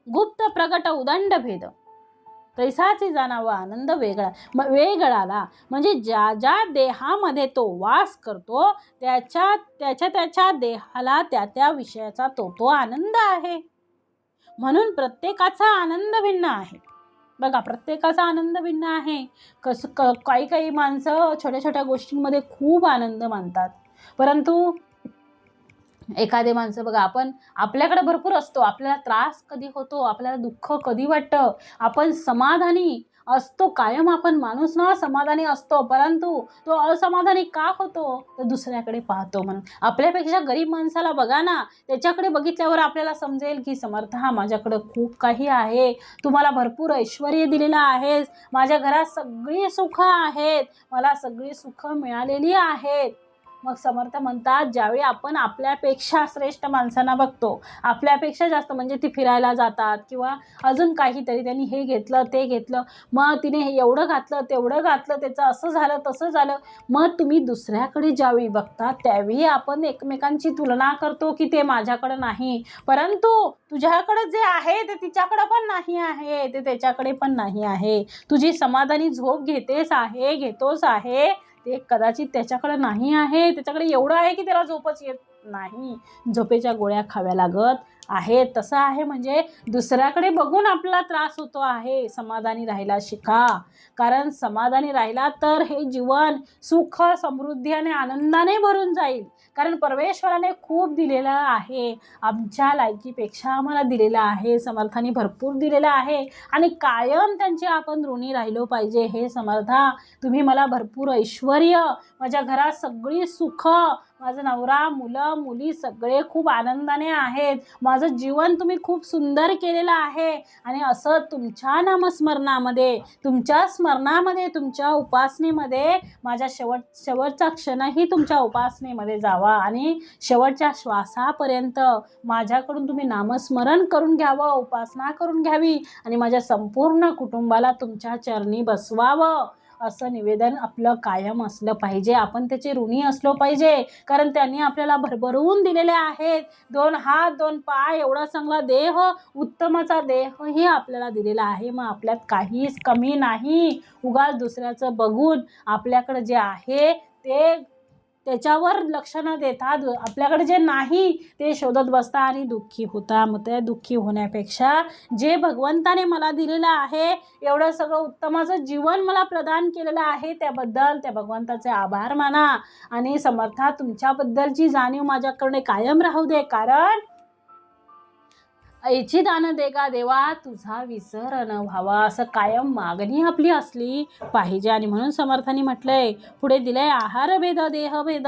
गुप्त प्रगट उदंड भेद, तैसाची जाणावा आनंद वेगळाला. म्हणजे ज्या ज्या देहामध्ये तो वास करतो त्याच्या देहाला त्या विषयाचा तो आनंद आहे. म्हणून प्रत्येकाचा आनंद भिन्न आहे. बघा, प्रत्येकाचा आनंद भिन्न आहे. काही माणसं छोट्या छोट्या गोष्टींमध्ये खूप आनंद मानतात, परंतु एखादे माणसं बघा, आपल्याकडे भरपूर असतो, आपल्याला त्रास कधी होतो, आपल्याला दुःख कधी वाटतं, आपण समाधानी असतो कायम, आपण माणूस ना समाधानी असतो, परंतु तो असमाधानी का होतो? तर दुसऱ्याकडे पाहतो म्हणून. आपल्यापेक्षा गरीब माणसाला बघा ना, त्याच्याकडे बघितल्यावर आपल्याला समजेल की समर्थ हा माझ्याकडे खूप काही आहे, तुम्हाला भरपूर ऐश्वर्य दिलेलं आहेस, माझ्या घरात सगळी सुख आहेत, मला सगळी सुख मिळालेली आहेत. मग समर्थ म्हणतात, ज्यावेळी आपण आपल्यापेक्षा श्रेष्ठ माणसांना बघतो, आपल्यापेक्षा जास्त, म्हणजे ती फिरायला जातात किंवा अजून काहीतरी, त्यांनी हे घेतलं ते घेतलं, मग तिने हे एवढं घातलं तेवढं घातलं, त्याचं असं झालं तसं झालं, मग तुम्ही दुसऱ्याकडे ज्यावेळी बघता त्यावेळी आपण एकमेकांची तुलना करतो की ते माझ्याकडे नाही, परंतु तुझ्याकडे जे आहे ते तिच्याकडे पण नाही आहे, ते त्याच्याकडे पण नाही आहे. तुझी समाधानी झोप घेतोस आहे ते कदाचित त्याच्याकडे नाही आहे, त्याच्याकडे एवढं आहे की त्याला झोपच येत नाही, झोपेच्या गोळ्या खाव्या लागत आहे. तसं आहे. म्हणजे दुसऱ्याकडे बघून आपला त्रास होतो आहे. समाधानी राहायला शिका, कारण समाधानी राहिला तर हे जीवन सुख, समृद्धी आणि आनंदाने भरून जाईल. कारण परमेश्वराने खूप दिलेलं आहे, आमच्या लायकीपेक्षा आम्हाला दिलेलं आहे, समर्थाने भरपूर दिलेलं आहे, आणि कायम त्यांचे आपण ऋणी राहिलो पाहिजे. हे समर्था, तुम्ही मला भरपूर ऐश्वर्य, माझ्या घरात सगळी सुख, माझा नवरा, मुलं मुली सगळे खूप आनंदाने आहेत, माझं जीवन तुम्ही खूप सुंदर केलेलं आहे, आणि असं तुमच्या नामस्मरणामध्ये, तुमच्या स्मरणामध्ये, तुमच्या उपासनेमध्ये माझ्या शेवटचा क्षणही तुमच्या उपासनेमध्ये जावा, आणि शेवटच्या श्वासापर्यंत माझ्याकडून तुम्ही नामस्मरण करून घ्यावं, उपासना करून घ्यावी, आणि माझ्या संपूर्ण कुटुंबाला तुमच्या चरणी बसवावं, असं निवेदन आपलं कायम असलं पाहिजे. आपण त्याचे ऋणी असलो पाहिजे, कारण त्यांनी आपल्याला भरभरून दिलेले आहेत. 2 हात 2 पाय, एवढा चांगला देह, उत्तमाचा देहही आपल्याला दिलेला आहे. मग आपल्यात काहीच कमी नाही. उगाच दुसऱ्याचं बघून आपल्याकडे जे आहे ते त्याच्यावर लक्ष न देता आपल्याकडे जे नाही ते शोधत बसता आणि दुःखी होता. मग त्या दुःखी होण्यापेक्षा जे भगवंताने मला दिलेलं आहे, एवढं सगळं उत्तमाचं जीवन मला प्रदान केलेलं आहे, त्याबद्दल त्या भगवंताचे आभार माना, आणि समर्था तुमच्याबद्दलची जाणीव माझ्याकडे कायम राहू दे, कारण ऐची दान देगा देवा, तुझा विसर न व्हावा, असं कायम मागणी आपली असली पाहिजे. आणि म्हणून समर्थांनी म्हटलंय, पुढे दिलंय, आहार भेद देहभेद,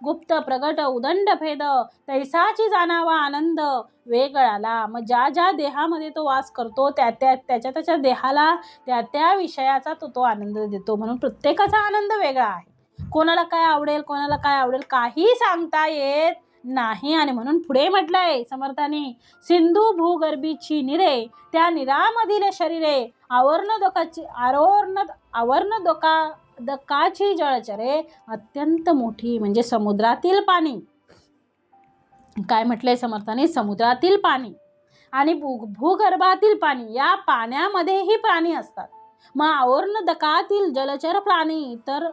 गुप्त प्रगट उदंड भेद, तैसाची जाणावा आनंद वेगळाला. मग ज्या ज्या देहामध्ये तो वास करतो त्याच्या देहाला त्या विषयाचा तो आनंद देतो. म्हणून प्रत्येकाचा आनंद वेगळा आहे. कोणाला काय आवडेल, कोणाला काय आवडेल काही सांगता येत नाही. आणि म्हणून पुढे म्हटलंय समर्थांनी, सिंधू भूगर्भीची निरे, त्या निरामधील शरीरे, आवर्ण दकाची जळचरे, अत्यंत मोठी. म्हणजे समुद्रातील पाणी, काय म्हटलंय समर्थांनी, समुद्रातील पाणी आणि भूगर्भातील पाणी, या पाण्यामध्येही प्राणी असतात. मग आवर्णदकातील जलचर प्राणी तर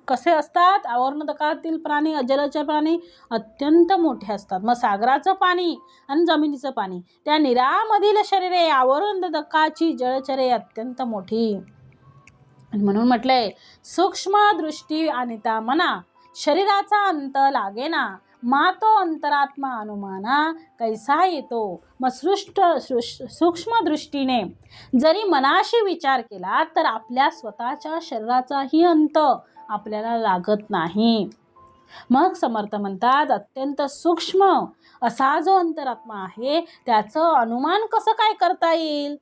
कसे असतात? आवर्णदकातील प्राणी, जलचर प्राणी अत्यंत मोठे असतात. मग सागराचं पाणी आणि जमिनीचं पाणी, त्या निरामधील शरीरे, आवर्णदकाची जलचरे, अत्यंत मोठी. म्हणून म्हटलंय, सूक्ष्म दृष्टी आणिता मना, शरीराचा अंत लागेना, मातो अंतरात्मा अनुमाना, कैसा येतो. मग सूक्ष्म दृष्टीने जरी मनाशी विचार केला तर आपल्या स्वतःच्या शरीराचाही अंत आपल्याला लागत नाही. मग समर्थ म्हणतात, अत्यंत सूक्ष्म असा जो अंतरात्मा आहे त्याचं अनुमान कसं काय करता येईल?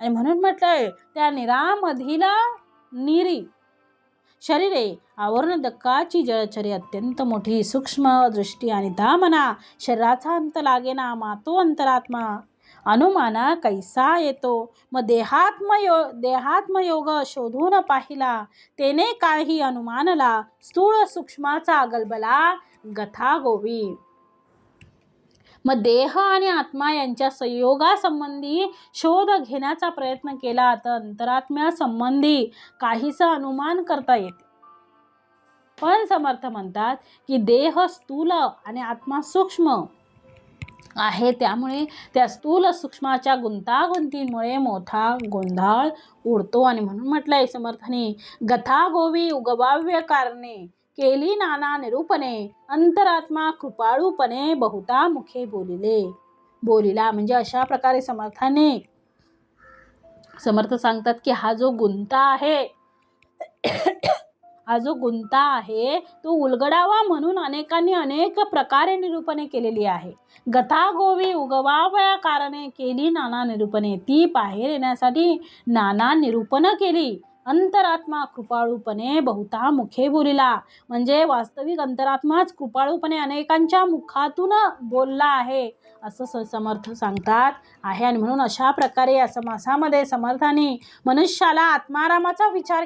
आणि म्हणून म्हटलंय, त्या निरामधील निरी शरीरे, आवर्णदकाची जळचरे, अत्यंत मोठी. सूक्ष्म दृष्टी आणि मना, शरीराचा अंत लागेना, मातो अंतरात्मा अनुमाना, कैसा येतो. मग देहात्मयोग शोधून पाहिला, तेने काही अनुमानला, स्थूळ सूक्ष्माचा गलबला गथा गोवी. मग देह आणि आत्मा यांच्या संयोगासंबंधी शोध घेण्याचा प्रयत्न केला तर अंतरात्म्यासंबंधी काहीसं अनुमान करता येते. पण समर्थ म्हणतात की देह स्थूल आणि आत्मा सूक्ष्म आहे, त्यामुळे त्या स्थूल सूक्ष्माच्या गुंतागुंतीमुळे मोठा गोंधळ उडतो. आणि म्हणून म्हटलंय समर्थांनी, गथा गोवी उगवाव्य कारणे, केली नाना निरूपणे, अंतरात्मा कृपाळूपणे, बहुता मुखे बोलिला. म्हणजे अशा प्रकारे समर्थ सांगतात की हा जो गुंता आहे तो उलगडावा म्हणून अनेकांनी अनेक प्रकारे निरूपणे केलेली आहे. गथा गोवी उगवाव्या कारणे, केली नाना निरूपणे, ती बाहेर येण्यासाठी नाना निरूपण केली. अंतरात्मा कृपाळूपणे बहुता मुखे बोलिला, म्हणजे वास्तविक अंतरात्माच कृपाळूपणे अनेकांच्या मुखातून बोलला आहे असं समर्थ सांगतात आहे. आणि म्हणून अशा प्रकारे या समासामध्ये समर्थांनी मनुष्याने आत्मारामाचा विचार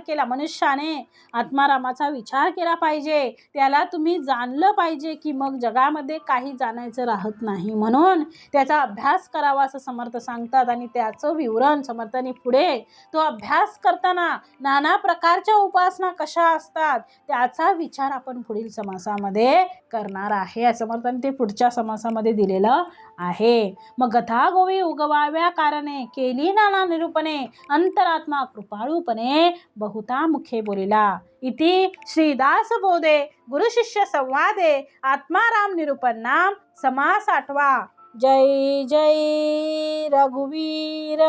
केला पाहिजे. त्याला तुम्ही जाणलं पाहिजे की मग जगामध्ये काही जाणायचं राहत नाही, म्हणून त्याचा अभ्यास करावा असं समर्थ सांगतात. आणि त्याचं विवरण समर्थांनी पुढे, तो अभ्यास करताना नाना प्रकारच्या उपासना कशा असतात त्याचा विचार आपण पुढील समासामध्ये करणार आहे. या समर्थांनी ते पुढच्या समासामध्ये दिलेलं आहे. मग गथा गोवी उगवाव्या कारणे, केली नाना निरूपणे, अंतरात्मा कृपाळूपणे बहुता मुखे बोलिला. इति श्रीदास बोधे गुरुशिष्य संवादे आत्माराम निरूपणाम समास 8वा. जय जय रघुवीर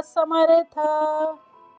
समर्थ.